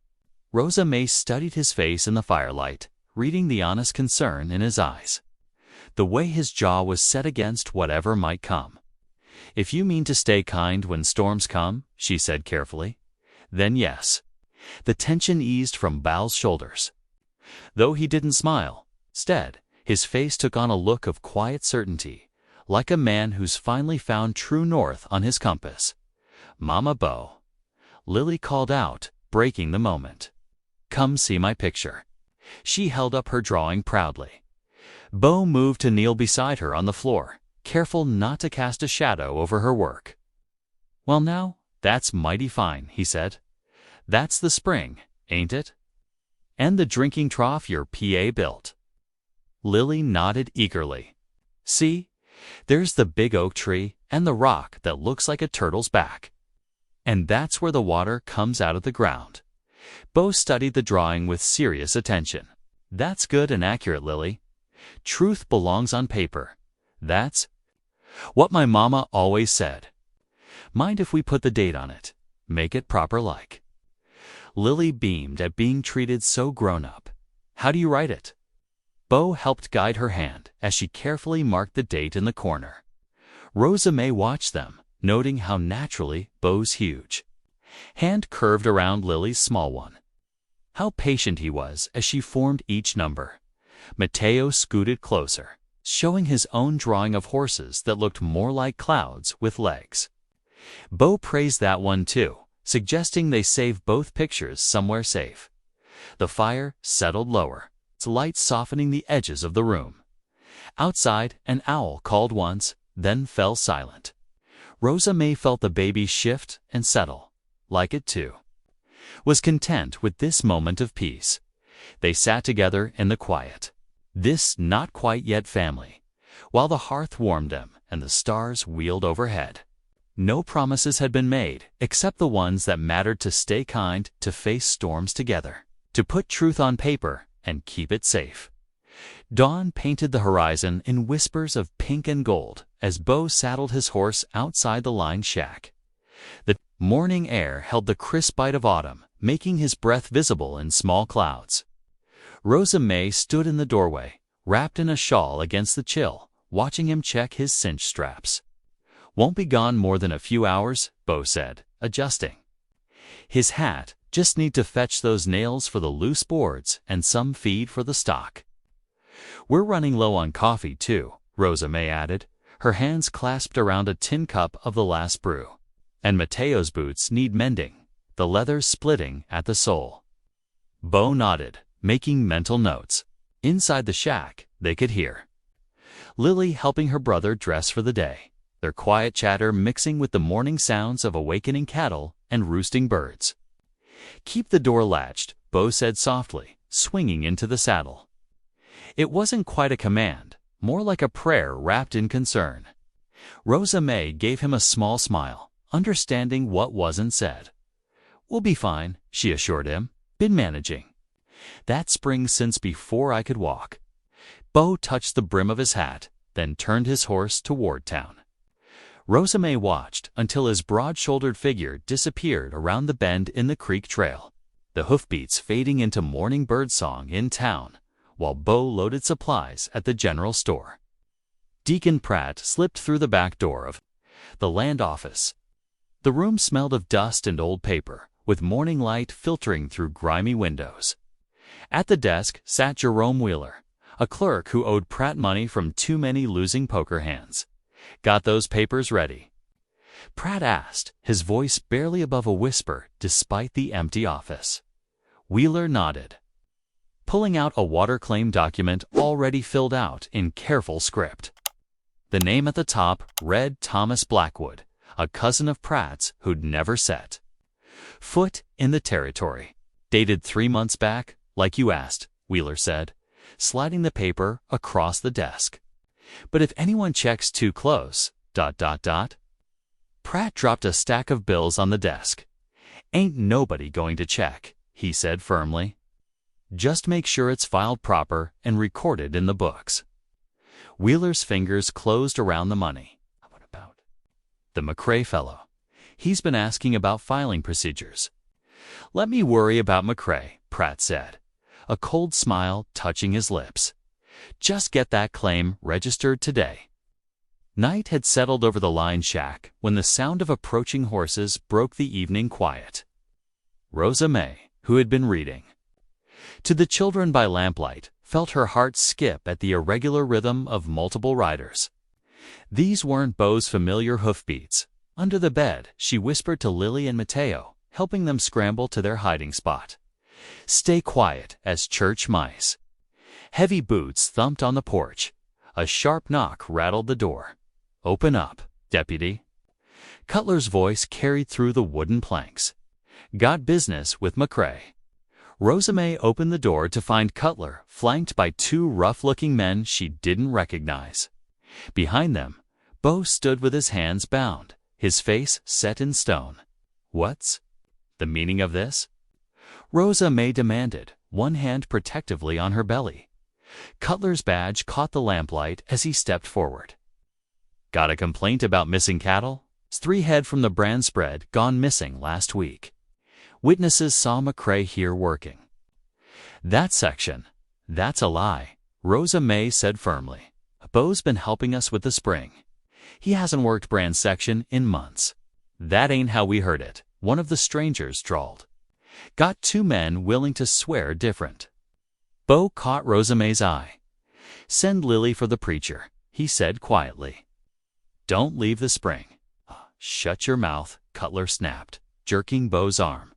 Rosa May studied his face in the firelight, reading the honest concern in his eyes. The way his jaw was set against whatever might come. "If you mean to stay kind when storms come," she said carefully, "then yes." The tension eased from Bo's shoulders. Though he didn't smile, instead, his face took on a look of quiet certainty, like a man who's finally found true north on his compass. "Mama Bo," Lily called out, breaking the moment. "Come see my picture." She held up her drawing proudly. Bo moved to kneel beside her on the floor, careful not to cast a shadow over her work. "Well now, that's mighty fine," he said. "That's the spring, ain't it? And the drinking trough your PA built." Lily nodded eagerly. "See, there's the big oak tree and the rock that looks like a turtle's back. And that's where the water comes out of the ground." Bo studied the drawing with serious attention. "That's good and accurate, Lily. Truth belongs on paper. That's what my mama always said. Mind if we put the date on it? Make it proper like." Lily beamed at being treated so grown-up. "How do you write it?" Bo helped guide her hand as she carefully marked the date in the corner. Rosa May watched them, noting how naturally Bo's huge hand curved around Lily's small one. How patient he was as she formed each number. Mateo scooted closer, showing his own drawing of horses that looked more like clouds with legs. Bo praised that one too, suggesting they save both pictures somewhere safe. The fire settled lower, its light softening the edges of the room. Outside, an owl called once, then fell silent. Rosa May felt the baby shift and settle, like it too. Was content with this moment of peace. They sat together in the quiet, this not quite yet family, while the hearth warmed them and the stars wheeled overhead. No promises had been made, except the ones that mattered: to stay kind, to face storms together, to put truth on paper and keep it safe. Dawn painted the horizon in whispers of pink and gold as Bo saddled his horse outside the lined shack. The morning air held the crisp bite of autumn, making his breath visible in small clouds. Rosa May stood in the doorway, wrapped in a shawl against the chill, watching him check his cinch straps. "Won't be gone more than a few hours," Bo said, adjusting his hat. "Just need to fetch those nails for the loose boards and some feed for the stock." "We're running low on coffee, too," Rosa May added, her hands clasped around a tin cup of the last brew. "And Mateo's boots need mending, the leather splitting at the sole." Bo nodded, making mental notes. Inside the shack, they could hear Lily helping her brother dress for the day, their quiet chatter mixing with the morning sounds of awakening cattle and roosting birds. "Keep the door latched," Bo said softly, swinging into the saddle. It wasn't quite a command, more like a prayer wrapped in concern. Rosa May gave him a small smile, understanding what wasn't said. "We'll be fine," she assured him. "Been managing that spring since before I could walk." Bo touched the brim of his hat, then turned his horse toward town. Rosa May watched until his broad-shouldered figure disappeared around the bend in the creek trail, the hoofbeats fading into morning birdsong in town, while Bo loaded supplies at the general store. Deacon Pratt slipped through the back door of the land office. The room smelled of dust and old paper, with morning light filtering through grimy windows. At the desk sat Jerome Wheeler, a clerk who owed Pratt money from too many losing poker hands. "Got those papers ready?" Pratt asked, his voice barely above a whisper despite the empty office. Wheeler nodded, pulling out a water claim document already filled out in careful script. The name at the top read Thomas Blackwood, a cousin of Pratt's who'd never set foot in the territory. Dated 3 months back, Like you asked, Wheeler said, sliding the paper across the desk. But if anyone checks too close, ... Pratt dropped a stack of bills on the desk. Ain't nobody going to check, he said firmly. Just make sure it's filed proper and recorded in the books. Wheeler's fingers closed around the money. What about the McCrae fellow? He's been asking about filing procedures. Let me worry about McCrae, Pratt said, a cold smile touching his lips. Just get that claim registered today. Night had settled over the line shack when the sound of approaching horses broke the evening quiet. Rosa May, who had been reading To the Children by Lamplight, felt her heart skip at the irregular rhythm of multiple riders. These weren't Beau's familiar hoofbeats. Under the bed, she whispered to Lily and Mateo, helping them scramble to their hiding spot. Stay quiet as church mice. Heavy boots thumped on the porch. A sharp knock rattled the door. Open up, deputy. Cutler's voice carried through the wooden planks. Got business with McCrae. Rosa May opened the door to find Cutler flanked by two rough-looking men she didn't recognize. Behind them, Beau stood with his hands bound, his face set in stone. What's the meaning of this? Rosa May demanded, one hand protectively on her belly. Cutler's badge caught the lamplight as he stepped forward. Got a complaint about missing cattle? 3 head from the brand spread gone missing last week. Witnesses saw McCrae here working. That section, that's a lie, Rosa May said firmly. Beau's been helping us with the spring. He hasn't worked brand section in months. That ain't how we heard it, one of the strangers drawled. Got 2 men willing to swear different. Beau caught Rosa May's eye. Send Lily for the preacher, he said quietly. Don't leave the spring. Shut your mouth, Cutler snapped, jerking Beau's arm.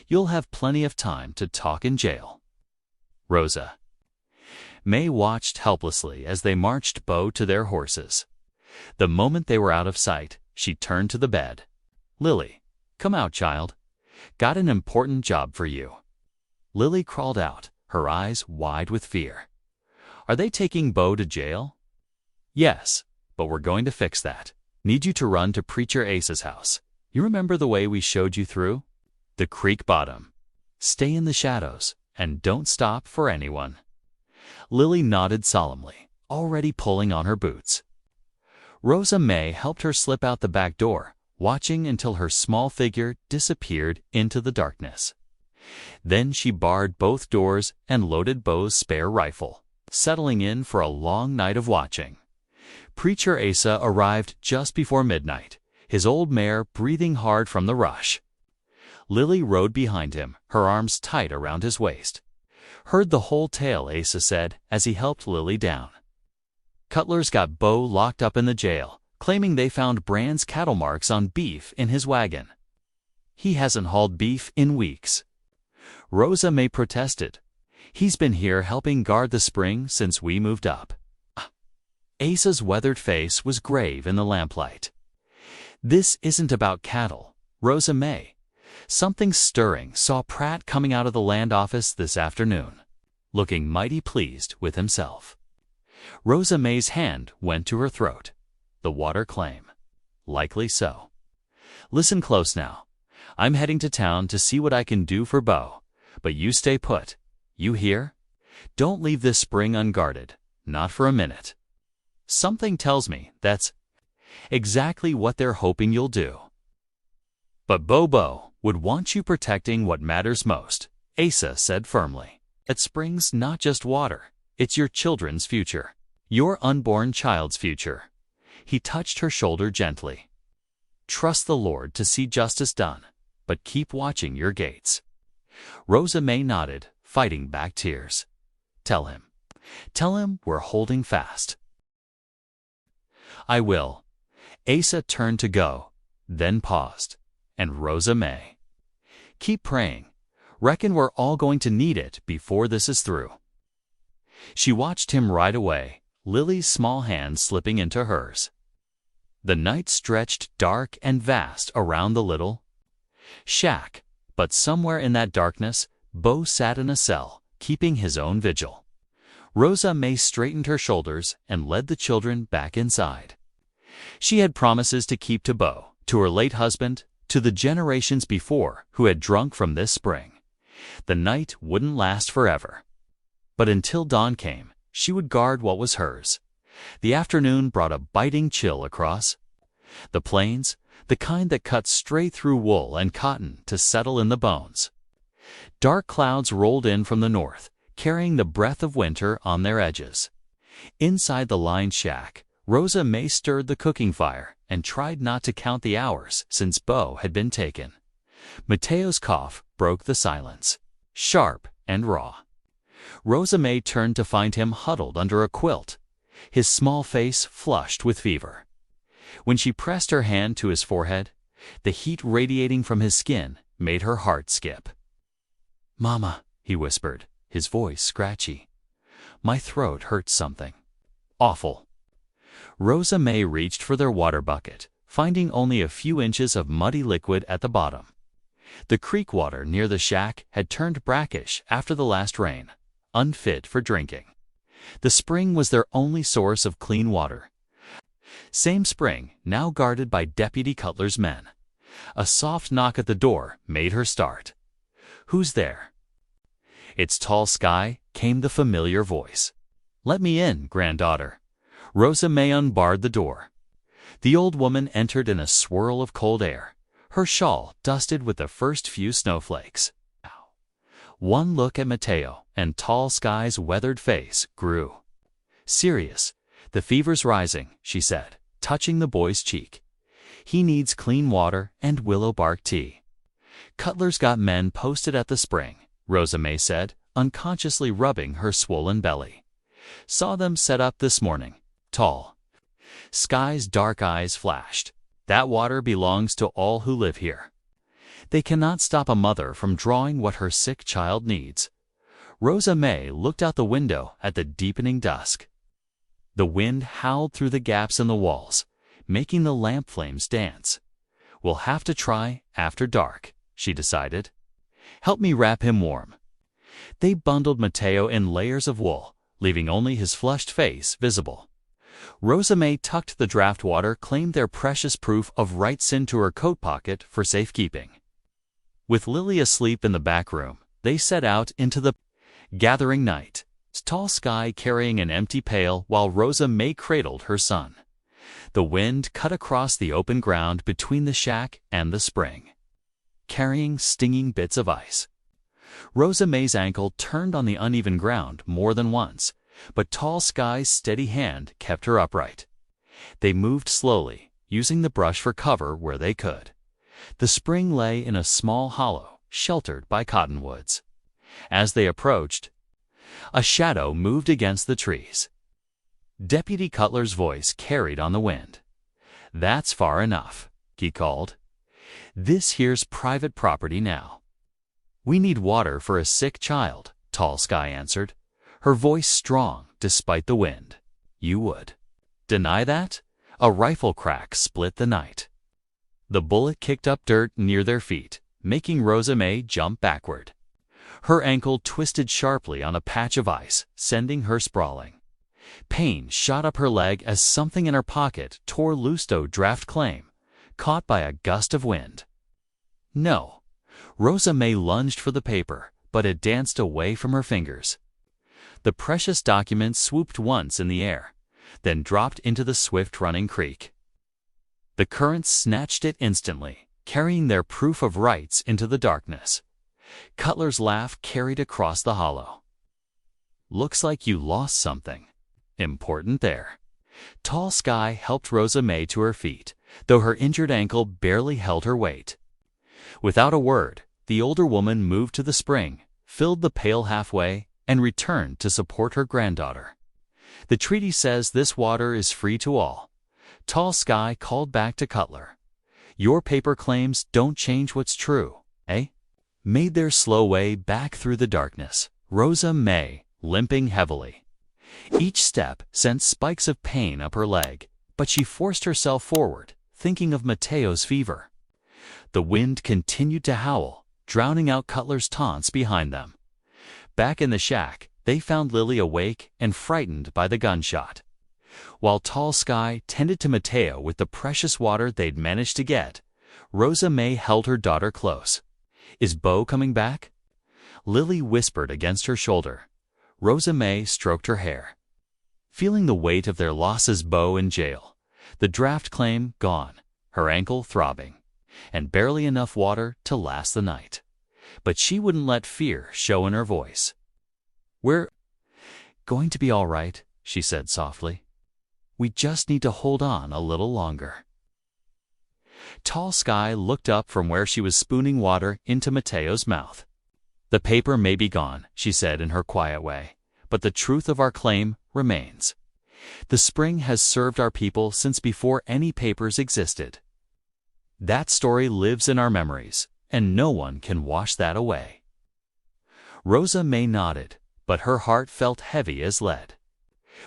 You'll have plenty of time to talk in jail. Rosa May watched helplessly as they marched Beau to their horses. The moment they were out of sight, she turned to the bed. Lily, come out, child. Got an important job for you. Lily crawled out, her eyes wide with fear. Are they taking Beau to jail? Yes, but we're going to fix that. Need you to run to Preacher Ace's house. You remember the way we showed you through? The creek bottom. Stay in the shadows, and don't stop for anyone. Lily nodded solemnly, already pulling on her boots. Rosa May helped her slip out the back door, watching until her small figure disappeared into the darkness. Then she barred both doors and loaded Beau's spare rifle, settling in for a long night of watching. Preacher Asa arrived just before midnight, his old mare breathing hard from the rush. Lily rode behind him, her arms tight around his waist. Heard the whole tale, Asa said, as he helped Lily down. Cutler's got Beau locked up in the jail, claiming they found Brand's cattle marks on beef in his wagon. He hasn't hauled beef in weeks. Rosa May protested. He's been here helping guard the spring since we moved up. Asa's weathered face was grave in the lamplight. This isn't about cattle, Rosa May. Something stirring saw Pratt coming out of the land office this afternoon, looking mighty pleased with himself. Rosa May's hand went to her throat. The water claim. Likely so. Listen close now. I'm heading to town to see what I can do for Beau, but you stay put. You hear? Don't leave this spring unguarded, not for a minute. Something tells me that's exactly what they're hoping you'll do. But Beau would want you protecting what matters most, Asa said firmly. That spring's not just water, it's your children's future, your unborn child's future. He touched her shoulder gently. Trust the Lord to see justice done, but keep watching your gates. Rosa May nodded, fighting back tears. Tell him we're holding fast. I will. Asa turned to go, then paused. And Rosa May. Keep praying. Reckon we're all going to need it before this is through. She watched him ride away, Lily's small hand slipping into hers. The night stretched dark and vast around the little shack, but somewhere in that darkness, Beau sat in a cell, keeping his own vigil. Rosa May straightened her shoulders and led the children back inside. She had promises to keep to Bo, to her late husband, to the generations before who had drunk from this spring. The night wouldn't last forever. But until dawn came, she would guard what was hers. The afternoon brought a biting chill across the plains, the kind that cuts straight through wool and cotton to settle in the bones. Dark clouds rolled in from the north, carrying the breath of winter on their edges. Inside the lined shack, Rosa May stirred the cooking fire and tried not to count the hours since Bo had been taken. Mateo's cough broke the silence, sharp and raw. Rosa May turned to find him huddled under a quilt, his small face flushed with fever. When she pressed her hand to his forehead, the heat radiating from his skin made her heart skip. "Mama," he whispered, his voice scratchy. "My throat hurts something. Awful." Rosa May reached for their water bucket, finding only a few inches of muddy liquid at the bottom. The creek water near the shack had turned brackish after the last rain, unfit for drinking. The spring was their only source of clean water. Same spring, now guarded by Deputy Cutler's men. A soft knock at the door made her start. "Who's there?" "It's Tall Sky," came the familiar voice. "Let me in, granddaughter." Rosa May unbarred the door. The old woman entered in a swirl of cold air, her shawl dusted with the first few snowflakes. One look at Mateo, and Tall Sky's weathered face grew. "Serious. The fever's rising," she said, touching the boy's cheek. "He needs clean water and willow bark tea." "Cutler's got men posted at the spring," Rosa May said, unconsciously rubbing her swollen belly. "Saw them set up this morning." Tall Sky's dark eyes flashed. "That water belongs to all who live here. They cannot stop a mother from drawing what her sick child needs." Rosa May looked out the window at the deepening dusk. The wind howled through the gaps in the walls, making the lamp flames dance. "We'll have to try after dark," she decided. "Help me wrap him warm." They bundled Mateo in layers of wool, leaving only his flushed face visible. Rosa May tucked the draft water, claimed their precious proof of rights into her coat pocket for safekeeping. With Lily asleep in the back room, they set out into the gathering night, Tall Sky carrying an empty pail while Rosa May cradled her son. The wind cut across the open ground between the shack and the spring, carrying stinging bits of ice. Rosa May's ankle turned on the uneven ground more than once, but Tall Sky's steady hand kept her upright. They moved slowly, using the brush for cover where they could. The spring lay in a small hollow, sheltered by cottonwoods. As they approached, a shadow moved against the trees. Deputy Cutler's voice carried on the wind. "That's far enough," he called. "This here's private property now." "We need water for a sick child," Tall Sky answered, her voice strong despite the wind. "You would deny that?" A rifle crack split the night. The bullet kicked up dirt near their feet, making Rosa May jump backward. Her ankle twisted sharply on a patch of ice, sending her sprawling. Pain shot up her leg as something in her pocket tore loose a draft claim, caught by a gust of wind. "No." Rosa May lunged for the paper, but it danced away from her fingers. The precious document swooped once in the air, then dropped into the swift-running creek. The current snatched it instantly, carrying their proof of rights into the darkness. Cutler's laugh carried across the hollow. "Looks like you lost something important there." Tall Sky helped Rosa May to her feet, though her injured ankle barely held her weight. Without a word, the older woman moved to the spring, filled the pail halfway, and returned to support her granddaughter. "The treaty says this water is free to all." Tall Sky called back to Cutler. "Your paper claims don't change what's true, eh?" Made their slow way back through the darkness, Rosa May limping heavily. Each step sent spikes of pain up her leg, but she forced herself forward, thinking of Mateo's fever. The wind continued to howl, drowning out Cutler's taunts behind them. Back in the shack, they found Lily awake and frightened by the gunshot. While Tall Sky tended to Mateo with the precious water they'd managed to get, Rosa May held her daughter close. "Is Bo coming back?" Lily whispered against her shoulder. Rosa May stroked her hair. Feeling the weight of their losses, Bo in jail, the draft claim gone, her ankle throbbing, and barely enough water to last the night. But she wouldn't let fear show in her voice. "We're going to be all right," she said softly. "We just need to hold on a little longer." Tall Sky looked up from where she was spooning water into Mateo's mouth. "The paper may be gone," she said in her quiet way, "but the truth of our claim remains. The spring has served our people since before any papers existed. That story lives in our memories, and no one can wash that away." Rosa May nodded, but her heart felt heavy as lead.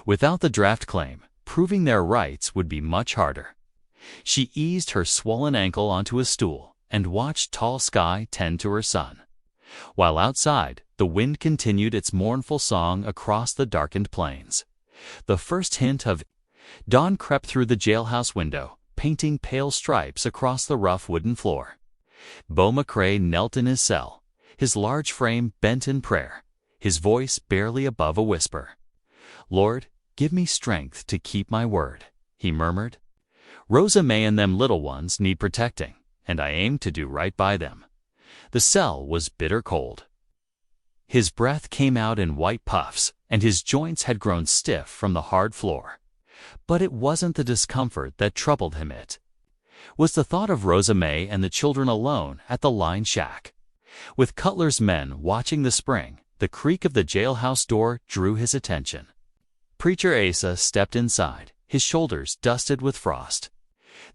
Without the draft claim, proving their rights would be much harder. She eased her swollen ankle onto a stool and watched Tall Sky tend to her son, while outside the wind continued its mournful song across the darkened plains. The first hint of dawn crept through the jailhouse window, painting pale stripes across the rough wooden floor. Bo McCrae knelt in his cell, his large frame bent in prayer, his voice barely above a whisper. "Lord, give me strength to keep my word," he murmured. "Rosa May and them little ones need protecting, and I aim to do right by them." The cell was bitter cold. His breath came out in white puffs, and his joints had grown stiff from the hard floor. But it wasn't the discomfort that troubled him. It was the thought of Rosa May and the children alone at the line shack. With Cutler's men watching the spring, the creak of the jailhouse door drew his attention. Preacher Asa stepped inside, his shoulders dusted with frost.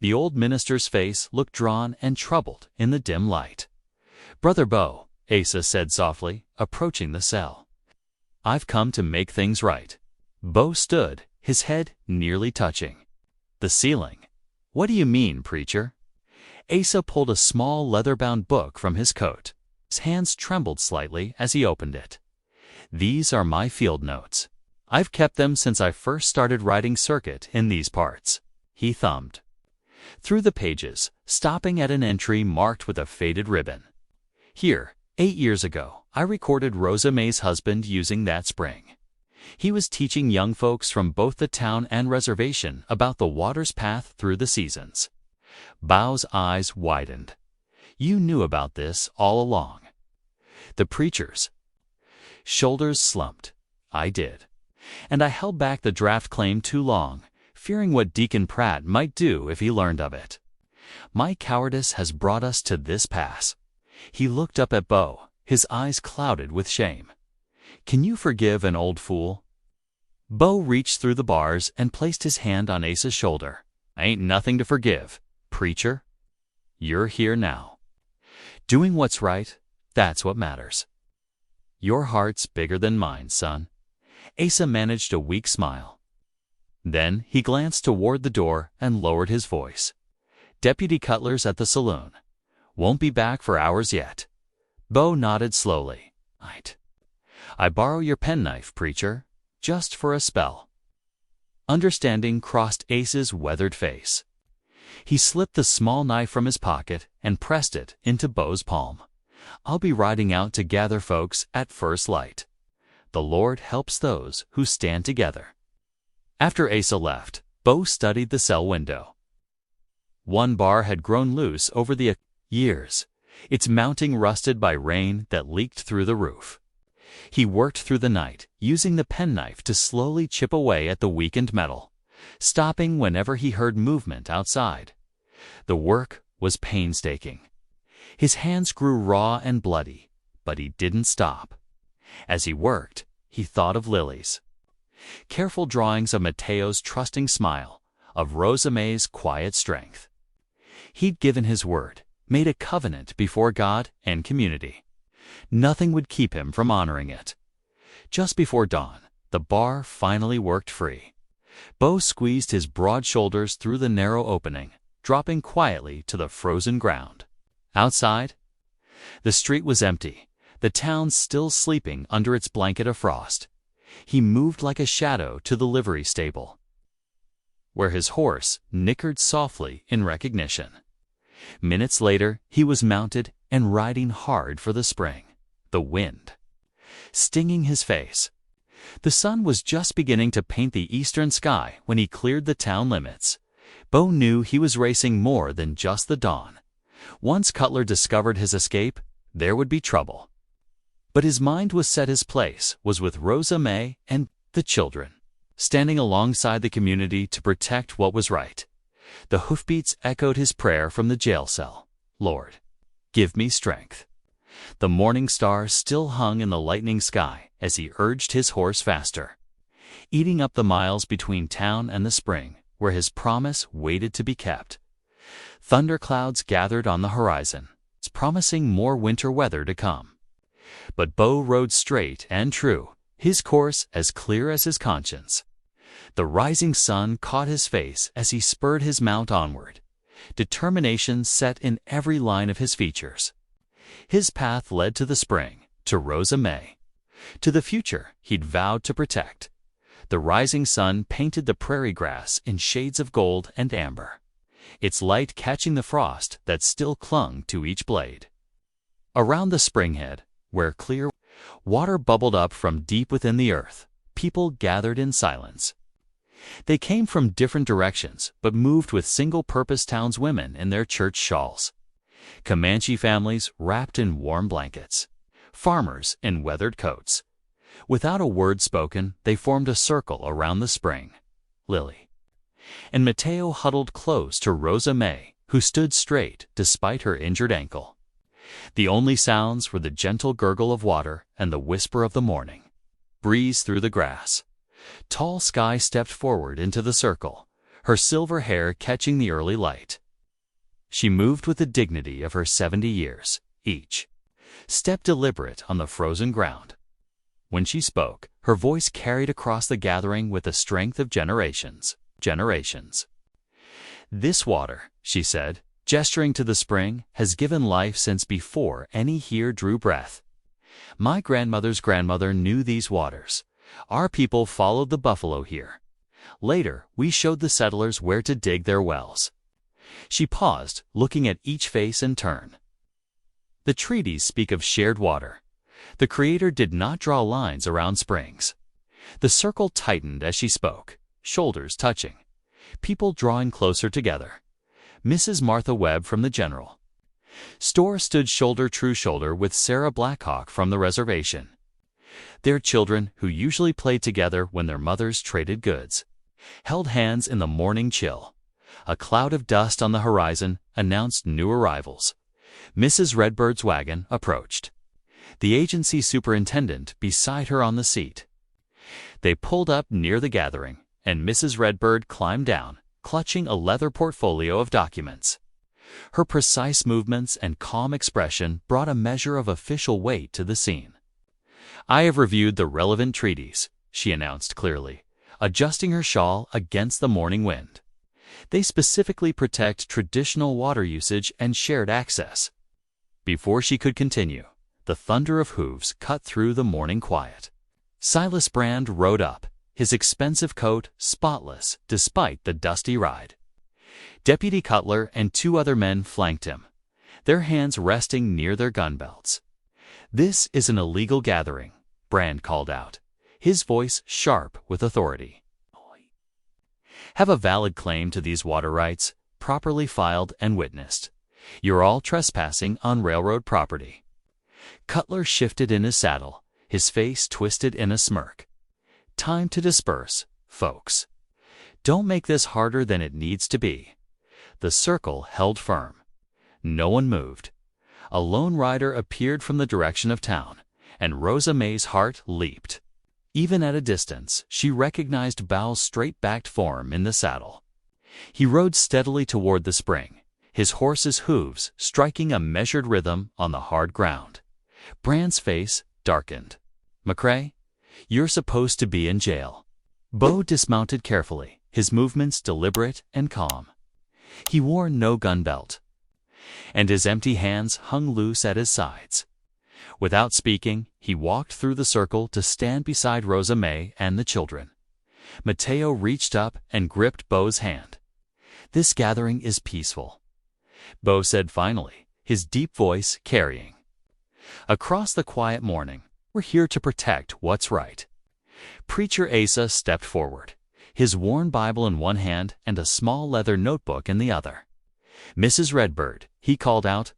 The old minister's face looked drawn and troubled in the dim light. "Brother Bo," Asa said softly, approaching the cell. "I've come to make things right." Bo stood, his head nearly touching the ceiling. "What do you mean, preacher?" Asa pulled a small leather-bound book from his coat. His hands trembled slightly as he opened it. "These are my field notes. I've kept them since I first started riding circuit in these parts." He thumbed through the pages, stopping at an entry marked with a faded ribbon. "Here, 8 years ago, I recorded Rosa May's husband using that spring. He was teaching young folks from both the town and reservation about the water's path through the seasons." Bo's eyes widened. "You knew about this all along." The preacher's shoulders slumped. "I did. And I held back the draft claim too long, fearing what Deacon Pratt might do if he learned of it. My cowardice has brought us to this pass." He looked up at Bo, his eyes clouded with shame. "Can you forgive an old fool?" Bo reached through the bars and placed his hand on Asa's shoulder. "I ain't nothing to forgive, preacher. You're here now. Doing what's right, that's what matters. Your heart's bigger than mine, son." Asa managed a weak smile. Then he glanced toward the door and lowered his voice. "Deputy Cutler's at the saloon. Won't be back for hours yet." Bo nodded slowly. I borrow your penknife, preacher, just for a spell." Understanding crossed Asa's weathered face. He slipped the small knife from his pocket and pressed it into Bo's palm. "I'll be riding out to gather folks at first light. The Lord helps those who stand together." After Asa left, Bo studied the cell window. One bar had grown loose over the years, its mounting rusted by rain that leaked through the roof. He worked through the night, using the penknife to slowly chip away at the weakened metal, stopping whenever he heard movement outside. The work was painstaking. His hands grew raw and bloody, but he didn't stop. As he worked, he thought of Lily's careful drawings of Mateo's trusting smile, of Rosa May's quiet strength. He'd given his word, made a covenant before God and community. Nothing would keep him from honoring it. Just before dawn, the bar finally worked free. Bo squeezed his broad shoulders through the narrow opening, dropping quietly to the frozen ground. Outside, the street was empty. the town still sleeping under its blanket of frost. He moved like a shadow to the livery stable, where his horse nickered softly in recognition. Minutes later, he was mounted and riding hard for the spring, the wind stinging his face. The sun was just beginning to paint the eastern sky when he cleared the town limits. Bo knew he was racing more than just the dawn. Once Cutler discovered his escape, there would be trouble. But his mind was set. His place was with Rosa May and the children, standing alongside the community to protect what was right. The hoofbeats echoed his prayer from the jail cell. Lord, give me strength. The morning star still hung in the lightning sky as he urged his horse faster, eating up the miles between town and the spring, where his promise waited to be kept. Thunderclouds gathered on the horizon, promising more winter weather to come. But Bo rode straight and true, his course as clear as his conscience. The rising sun caught his face as he spurred his mount onward, determination set in every line of his features. His path led to the spring, to Rosa May, to the future he'd vowed to protect. The rising sun painted the prairie grass in shades of gold and amber, its light catching the frost that still clung to each blade. Around the springhead, where clear water bubbled up from deep within the earth, people gathered in silence. They came from different directions, but moved with single-purpose townswomen in their church shawls, Comanche families wrapped in warm blankets, farmers in weathered coats. Without a word spoken, they formed a circle around the spring lily, and Mateo huddled close to Rosa May, who stood straight despite her injured ankle. The only sounds were the gentle gurgle of water and the whisper of the morning breeze through the grass. Tall Sky stepped forward into the circle, her silver hair catching the early light. She moved with the dignity of her 70 years, each step deliberate on the frozen ground. When she spoke, her voice carried across the gathering with the strength of generations. This water, she said, gesturing to the spring, has given life since before any here drew breath. My grandmother's grandmother knew these waters. Our people followed the buffalo here. Later, we showed the settlers where to dig their wells. She paused, looking at each face in turn. The treaties speak of shared water. The Creator did not draw lines around springs. The circle tightened as she spoke, shoulders touching, people drawing closer together. Mrs. Martha Webb from the General Store stood shoulder to shoulder with Sarah Blackhawk from the reservation. Their children, who usually played together when their mothers traded goods, held hands in the morning chill. A cloud of dust on the horizon announced new arrivals. Mrs. Redbird's wagon approached, the agency superintendent beside her on the seat. They pulled up near the gathering, and Mrs. Redbird climbed down, clutching a leather portfolio of documents. Her precise movements and calm expression brought a measure of official weight to the scene. I have reviewed the relevant treaties, she announced clearly, adjusting her shawl against the morning wind. They specifically protect traditional water usage and shared access. Before she could continue, the thunder of hooves cut through the morning quiet. Silas Brand rode up, his expensive coat spotless despite the dusty ride. Deputy Cutler and 2 other men flanked him, their hands resting near their gun belts. This is an illegal gathering, Brand called out, his voice sharp with authority. Have a valid claim to these water rights, properly filed and witnessed. You're all trespassing on railroad property. Cutler shifted in his saddle, his face twisted in a smirk. Time to disperse, folks. Don't make this harder than it needs to be. The circle held firm. No one moved. A lone rider appeared from the direction of town, and Rosa May's heart leaped. Even at a distance, she recognized Bow's straight-backed form in the saddle. He rode steadily toward the spring, his horse's hooves striking a measured rhythm on the hard ground. Brand's face darkened. "McCrae, you're supposed to be in jail." Bo dismounted carefully, his movements deliberate and calm. He wore no gun belt, and his empty hands hung loose at his sides. Without speaking, he walked through the circle to stand beside Rosa May and the children. Mateo reached up and gripped Bo's hand. "This gathering is peaceful," Bo said finally, his deep voice carrying. "Across the quiet morning, we're here to protect what's right." Preacher Asa stepped forward, his worn Bible in one hand and a small leather notebook in the other. "Mrs. Redbird," he called out,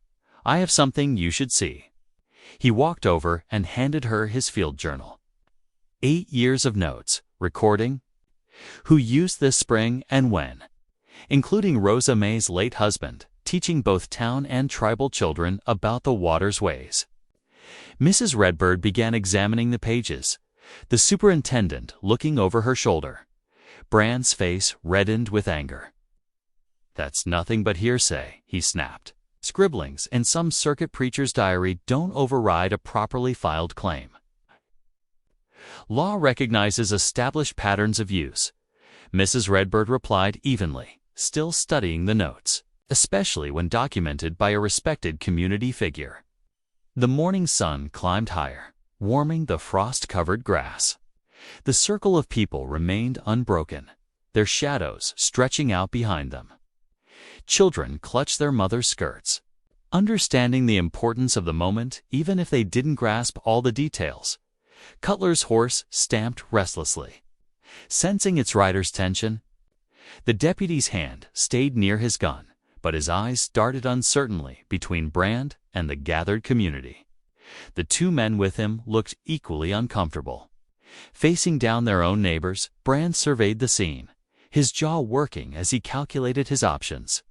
"I have something you should see." He walked over and handed her his field journal. 8 years of notes, recording who used this spring and when, including Rosa May's late husband, teaching both town and tribal children about the water's ways. Mrs. Redbird began examining the pages, the superintendent looking over her shoulder. Brand's face reddened with anger. "That's nothing but hearsay," he snapped. "Scribblings in some circuit preacher's diary don't override a properly filed claim. Law recognizes established patterns of use," Mrs. Redbird replied evenly, still studying the notes, "especially when documented by a respected community figure." The morning sun climbed higher, warming the frost-covered grass. The circle of people remained unbroken, their shadows stretching out behind them. Children clutched their mothers' skirts, understanding the importance of the moment even if they didn't grasp all the details. Cutler's horse stamped restlessly, sensing its rider's tension. The deputy's hand stayed near his gun, but his eyes darted uncertainly between Brand and the gathered community. The two men with him looked equally uncomfortable. Facing down their own neighbors, Brand surveyed the scene, his jaw working as he calculated his options.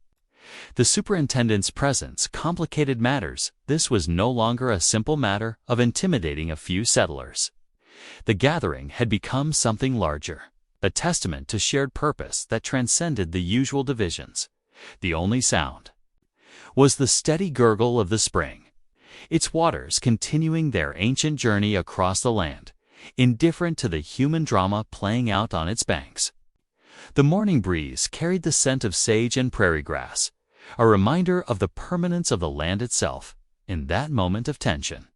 The superintendent's presence complicated matters. This was no longer a simple matter of intimidating a few settlers. The gathering had become something larger, a testament to shared purpose that transcended the usual divisions. The only sound was the steady gurgle of the spring, its waters continuing their ancient journey across the land, indifferent to the human drama playing out on its banks. The morning breeze carried the scent of sage and prairie grass, a reminder of the permanence of the land itself in that moment of tension.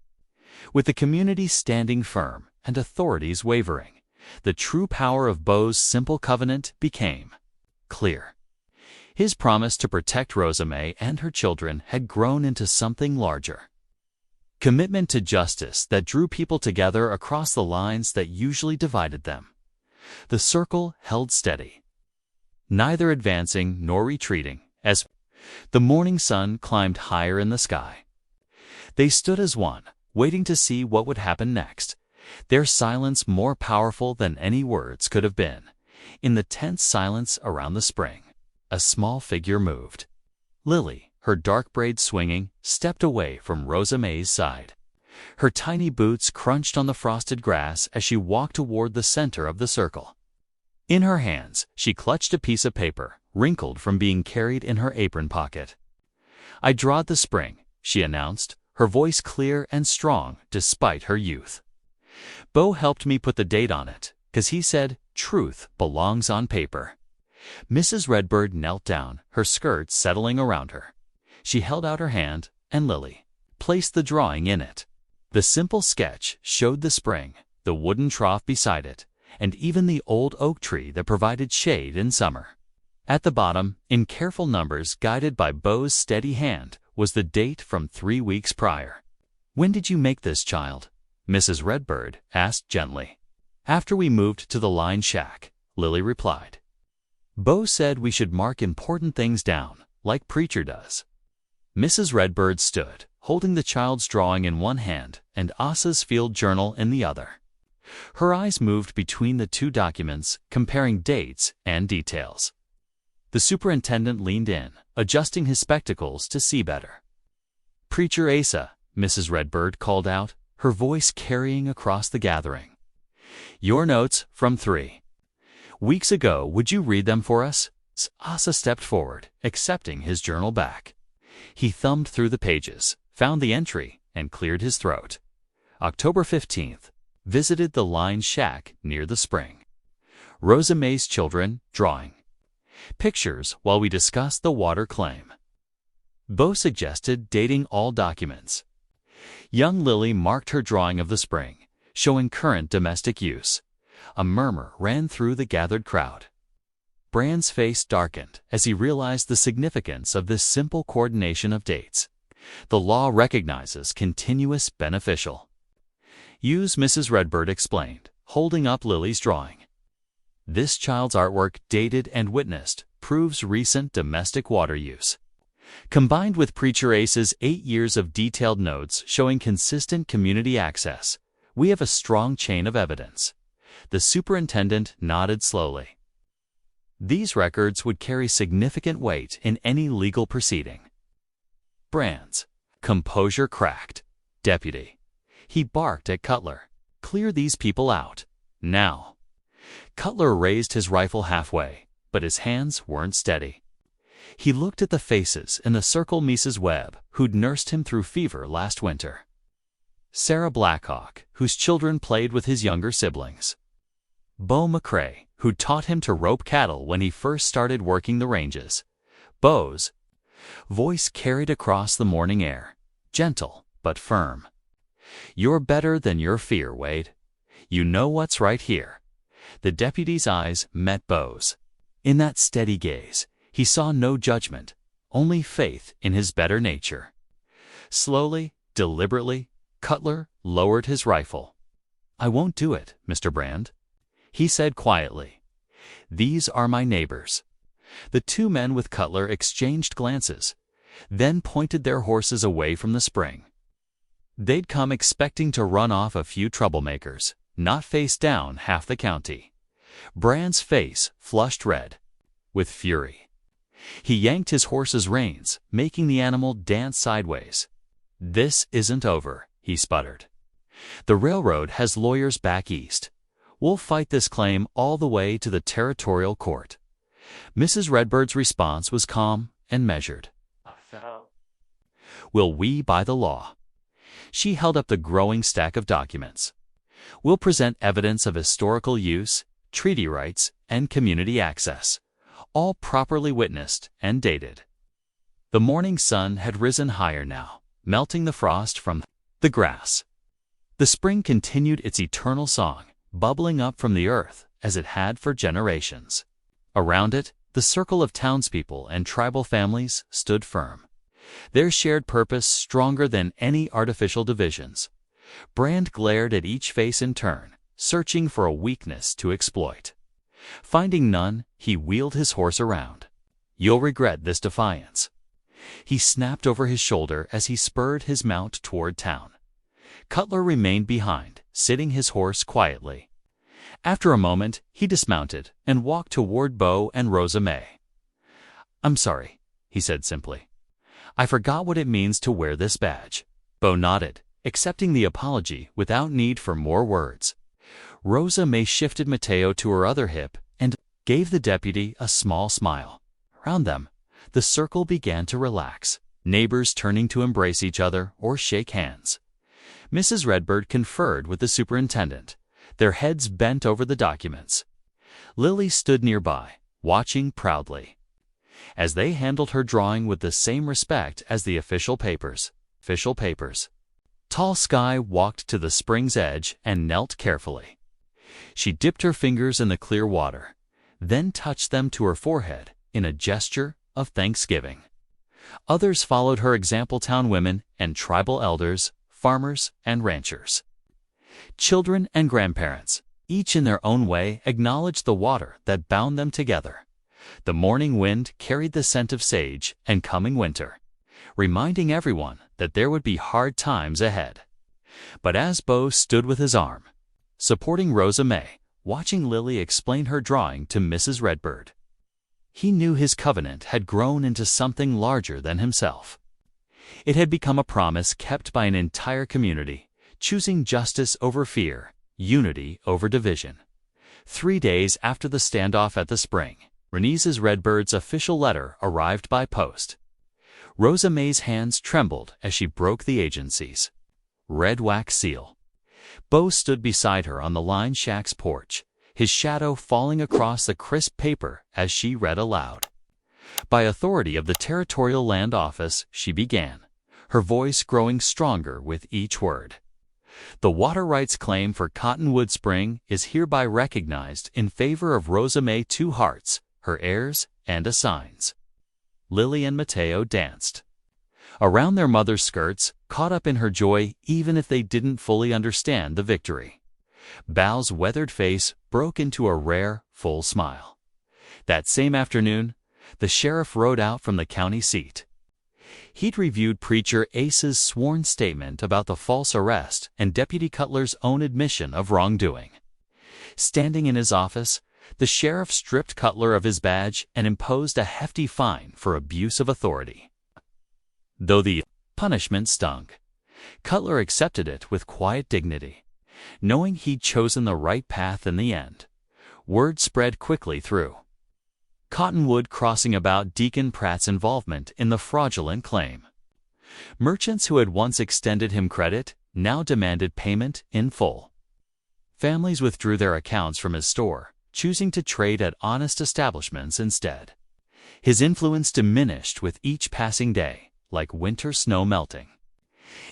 With the community standing firm and authorities wavering, the true power of Bo's simple covenant became clear. His promise to protect Rosa May and her children had grown into something larger. Commitment to justice that drew people together across the lines that usually divided them. The circle held steady, neither advancing nor retreating, as the morning sun climbed higher in the sky. They stood as one, waiting to see what would happen next, their silence more powerful than any words could have been. In the tense silence around the spring, a small figure moved. Lily, her dark braids swinging, stepped away from Rosa May's side. Her tiny boots crunched on the frosted grass as she walked toward the center of the circle. In her hands, she clutched a piece of paper, wrinkled from being carried in her apron pocket. "I drawed the spring," she announced, her voice clear and strong despite her youth. "Bo helped me put the date on it, 'cause he said, 'Truth belongs on paper.'" Mrs. Redbird knelt down, her skirts settling around her. She held out her hand, and Lily placed the drawing in it. The simple sketch showed the spring, the wooden trough beside it, and even the old oak tree that provided shade in summer. At the bottom, in careful numbers guided by Bo's steady hand, was the date from 3 weeks prior. "When did you make this, child?" Mrs. Redbird asked gently. "After we moved to the line shack," Lily replied. "Bo said we should mark important things down, like preacher does." Mrs. Redbird stood, holding the child's drawing in one hand and Asa's field journal in the other. Her eyes moved between the two documents, comparing dates and details. The superintendent leaned in, adjusting his spectacles to see better. "Preacher Asa," Mrs. Redbird called out, her voice carrying across the gathering. "Your notes from 3 weeks ago, would you read them for us?" Asa stepped forward, accepting his journal back. He thumbed through the pages, found the entry, and cleared his throat. October 15th. Visited the line shack near the spring. Rosa May's children, drawing pictures while we discussed the water claim. Bo suggested dating all documents. Young Lily marked her drawing of the spring, showing current domestic use. A murmur ran through the gathered crowd. Brand's face darkened as he realized the significance of this simple coordination of dates. The law recognizes continuous beneficial use, Mrs. Redbird explained, holding up Lily's drawing. This child's artwork, dated and witnessed, proves recent domestic water use. Combined with Preacher Ace's 8 years of detailed notes showing consistent community access, we have a strong chain of evidence. The superintendent nodded slowly. These records would carry significant weight in any legal proceeding. Brand's composure cracked. Deputy. He barked at Cutler. Clear these people out. Now. Cutler raised his rifle halfway, but his hands weren't steady. He looked at the faces in the circle. Mrs. Webb, who'd nursed him through fever last winter. Sarah Blackhawk, whose children played with his younger siblings. Beau McCrae, who'd taught him to rope cattle when he first started working the ranges. Beau's voice carried across the morning air, gentle but firm. You're better than your fear, Wade. You know what's right here. The deputy's eyes met Beau's. In that steady gaze, he saw no judgment, only faith in his better nature. Slowly, deliberately, Cutler lowered his rifle. I won't do it, Mr. Brand, he said quietly. These are my neighbors. The two men with Cutler exchanged glances, then pointed their horses away from the spring. They'd come expecting to run off a few troublemakers, not face down half the county. Brand's face flushed red with fury. He yanked his horse's reins, making the animal dance sideways. This isn't over, he sputtered. The railroad has lawyers back east. We'll fight this claim all the way to the territorial court. Mrs. Redbird's response was calm and measured. Will we by the law? She held up the growing stack of documents. We'll present evidence of historical use, treaty rights, and community access, all properly witnessed and dated. The morning sun had risen higher now, melting the frost from the grass. The spring continued its eternal song, bubbling up from the earth as it had for generations. Around it, the circle of townspeople and tribal families stood firm, their shared purpose stronger than any artificial divisions. Brand glared at each face in turn, searching for a weakness to exploit. Finding none, he wheeled his horse around. You'll regret this defiance. He snapped over his shoulder as he spurred his mount toward town. Cutler remained behind, sitting his horse quietly. After a moment, he dismounted and walked toward Beau and Rosa May. I'm sorry, he said simply. I forgot what it means to wear this badge. Beau nodded, accepting the apology without need for more words. Rosa May shifted Mateo to her other hip and gave the deputy a small smile. Around them, the circle began to relax, neighbors turning to embrace each other or shake hands. Mrs. Redbird conferred with the superintendent, their heads bent over the documents. Lily stood nearby, watching proudly, as they handled her drawing with the same respect as the official papers. Tall Sky walked to the spring's edge and knelt carefully. She dipped her fingers in the clear water, then touched them to her forehead in a gesture of thanksgiving. Others followed her example: town women and tribal elders, farmers and ranchers. Children and grandparents, each in their own way, acknowledged the water that bound them together. The morning wind carried the scent of sage and coming winter, reminding everyone that there would be hard times ahead. But as Beau stood with his arm, supporting Rosa May, watching Lily explain her drawing to Mrs. Redbird, he knew his covenant had grown into something larger than himself. It had become a promise kept by an entire community, choosing justice over fear, unity over division. 3 days after the standoff at the spring, Mrs. Redbird's official letter arrived by post. Rosa May's hands trembled as she broke the agency's red wax seal. Beau stood beside her on the line shack's porch, his shadow falling across the crisp paper as she read aloud. By authority of the Territorial Land Office, she began, her voice growing stronger with each word. The water rights claim for Cottonwood Spring is hereby recognized in favor of Rosa May Two Hearts, her heirs, and assigns. Lily and Mateo danced around their mother's skirts, caught up in her joy even if they didn't fully understand the victory. Bal's weathered face broke into a rare, full smile. That same afternoon, the sheriff rode out from the county seat. He'd reviewed Preacher Ace's sworn statement about the false arrest and Deputy Cutler's own admission of wrongdoing. Standing in his office, the sheriff stripped Cutler of his badge and imposed a hefty fine for abuse of authority. Though the punishment stung, Cutler accepted it with quiet dignity, knowing he'd chosen the right path in the end. Word spread quickly through Cottonwood Crossing about Deacon Pratt's involvement in the fraudulent claim. Merchants who had once extended him credit now demanded payment in full. Families withdrew their accounts from his store, choosing to trade at honest establishments instead. His influence diminished with each passing day, like winter snow melting.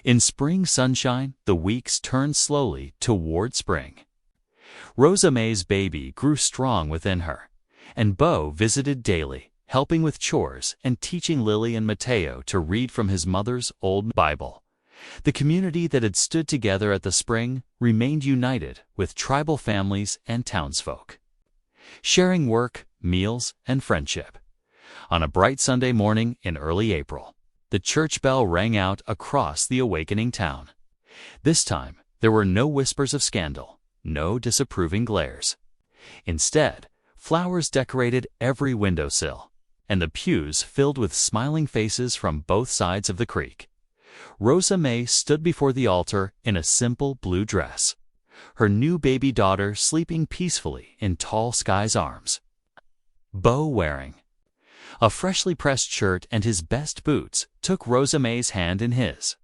In spring sunshine, the weeks turned slowly toward spring. Rosa May's baby grew strong within her, and Bo visited daily, helping with chores and teaching Lily and Mateo to read from his mother's old Bible. The community that had stood together at the spring remained united with tribal families and townsfolk, sharing work, meals, and friendship. On a bright Sunday morning in early April, the church bell rang out across the awakening town. This time, there were no whispers of scandal, no disapproving glares. Instead, flowers decorated every windowsill, and the pews filled with smiling faces from both sides of the creek. Rosa May stood before the altar in a simple blue dress, her new baby daughter sleeping peacefully in Tall Sky's arms. Bo, wearing a freshly pressed shirt and his best boots, took Rosa May's hand in his.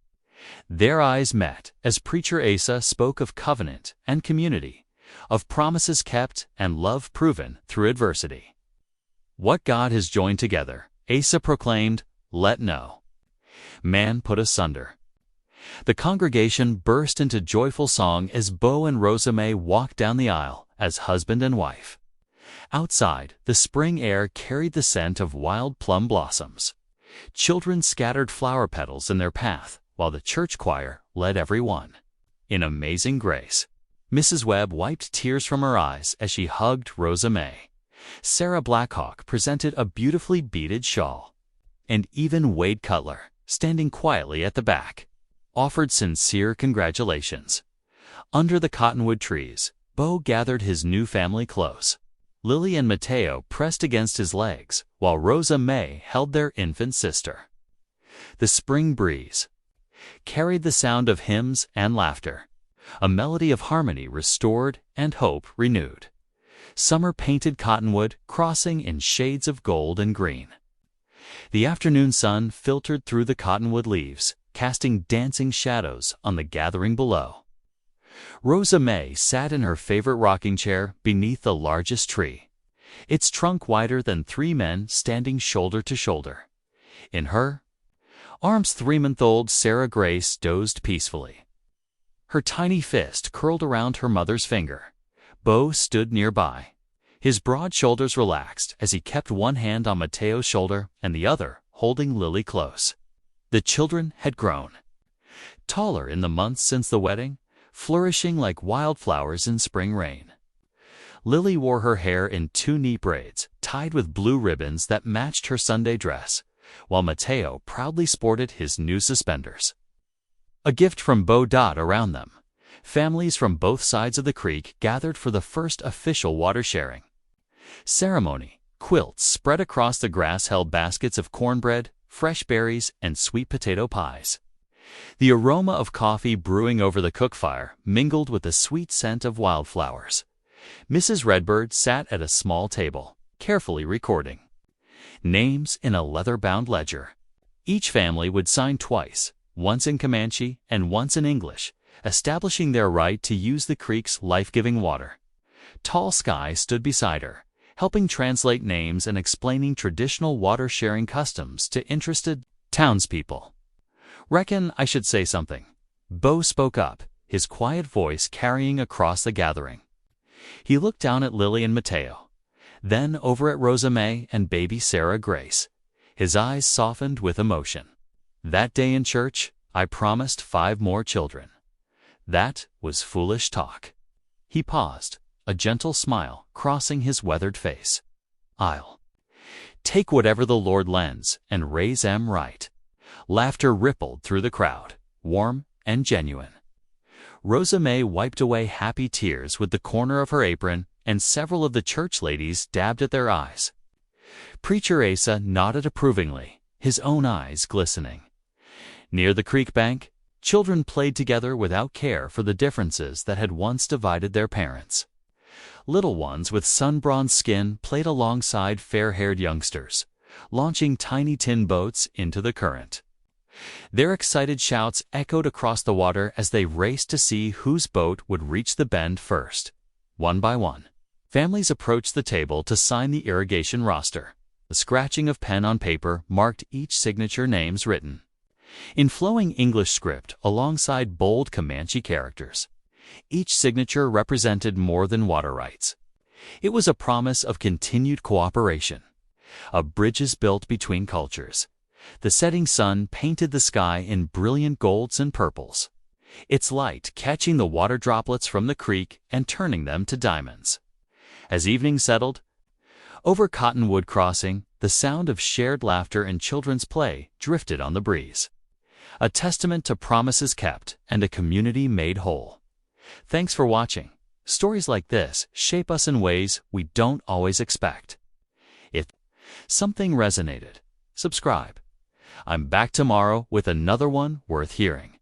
Their eyes met as Preacher Asa spoke of covenant and community, of promises kept and love proven through adversity. What God has joined together, Asa proclaimed, let no man put asunder. The congregation burst into joyful song as Bo and Rosa May walked down the aisle as husband and wife. Outside, the spring air carried the scent of wild plum blossoms. Children scattered flower petals in their path, while the church choir led everyone in amazing grace. Mrs. Webb wiped tears from her eyes as she hugged Rosa May. Sarah Blackhawk presented a beautifully beaded shawl. And even Wade Cutler, standing quietly at the back, offered sincere congratulations. Under the cottonwood trees, Bo gathered his new family close. Lily and Mateo pressed against his legs, while Rosa May held their infant sister. The spring breeze carried the sound of hymns and laughter, a melody of harmony restored and hope renewed. Summer painted Cottonwood Crossing in shades of gold and green. The afternoon sun filtered through the cottonwood leaves, casting dancing shadows on the gathering below. Rosa May sat in her favorite rocking chair beneath the largest tree, its trunk wider than three men standing shoulder to shoulder. In her arms, 3-month-old Sarah Grace dozed peacefully, her tiny fist curled around her mother's finger. Bo stood nearby, his broad shoulders relaxed as he kept one hand on Mateo's shoulder and the other holding Lily close. The children had grown taller in the months since the wedding, flourishing like wildflowers in spring rain. Lily wore her hair in 2 neat braids, tied with blue ribbons that matched her Sunday dress, while Mateo proudly sported his new suspenders. A gift from Bo. Around them, families from both sides of the creek gathered for the first official water sharing ceremony. Quilts spread across the grass held baskets of cornbread, fresh berries, and sweet potato pies. The aroma of coffee brewing over the cook fire mingled with the sweet scent of wildflowers. Mrs. Redbird sat at a small table, carefully recording names in a leather-bound ledger. Each family would sign twice, once in Comanche and once in English, establishing their right to use the creek's life-giving water. Tall Sky stood beside her, helping translate names and explaining traditional water-sharing customs to interested townspeople. Reckon I should say something. Bo spoke up, his quiet voice carrying across the gathering. He looked down at Lily and Mateo, then over at Rosa May and baby Sarah Grace. His eyes softened with emotion. That day in church, I promised 5 more children. That was foolish talk. He paused, a gentle smile crossing his weathered face. I'll take whatever the Lord lends and raise 'em right. Laughter rippled through the crowd, warm and genuine. Rosa May wiped away happy tears with the corner of her apron, and several of the church ladies dabbed at their eyes. Preacher Asa nodded approvingly, his own eyes glistening. Near the creek bank, children played together without care for the differences that had once divided their parents. Little ones with sun-bronzed skin played alongside fair-haired youngsters, launching tiny tin boats into the current. Their excited shouts echoed across the water as they raced to see whose boat would reach the bend first. One by one, families approached the table to sign the irrigation roster. The scratching of pen on paper marked each signature names written in flowing English script alongside bold Comanche characters. Each signature represented more than water rights. It was a promise of continued cooperation, of bridges built between cultures. The setting sun painted the sky in brilliant golds and purples, its light catching the water droplets from the creek and turning them to diamonds. As evening settled, over Cottonwood Crossing, the sound of shared laughter and children's play drifted on the breeze, a testament to promises kept and a community made whole. Thanks for watching. Stories like this shape us in ways we don't always expect. If something resonated, subscribe. I'm back tomorrow with another one worth hearing.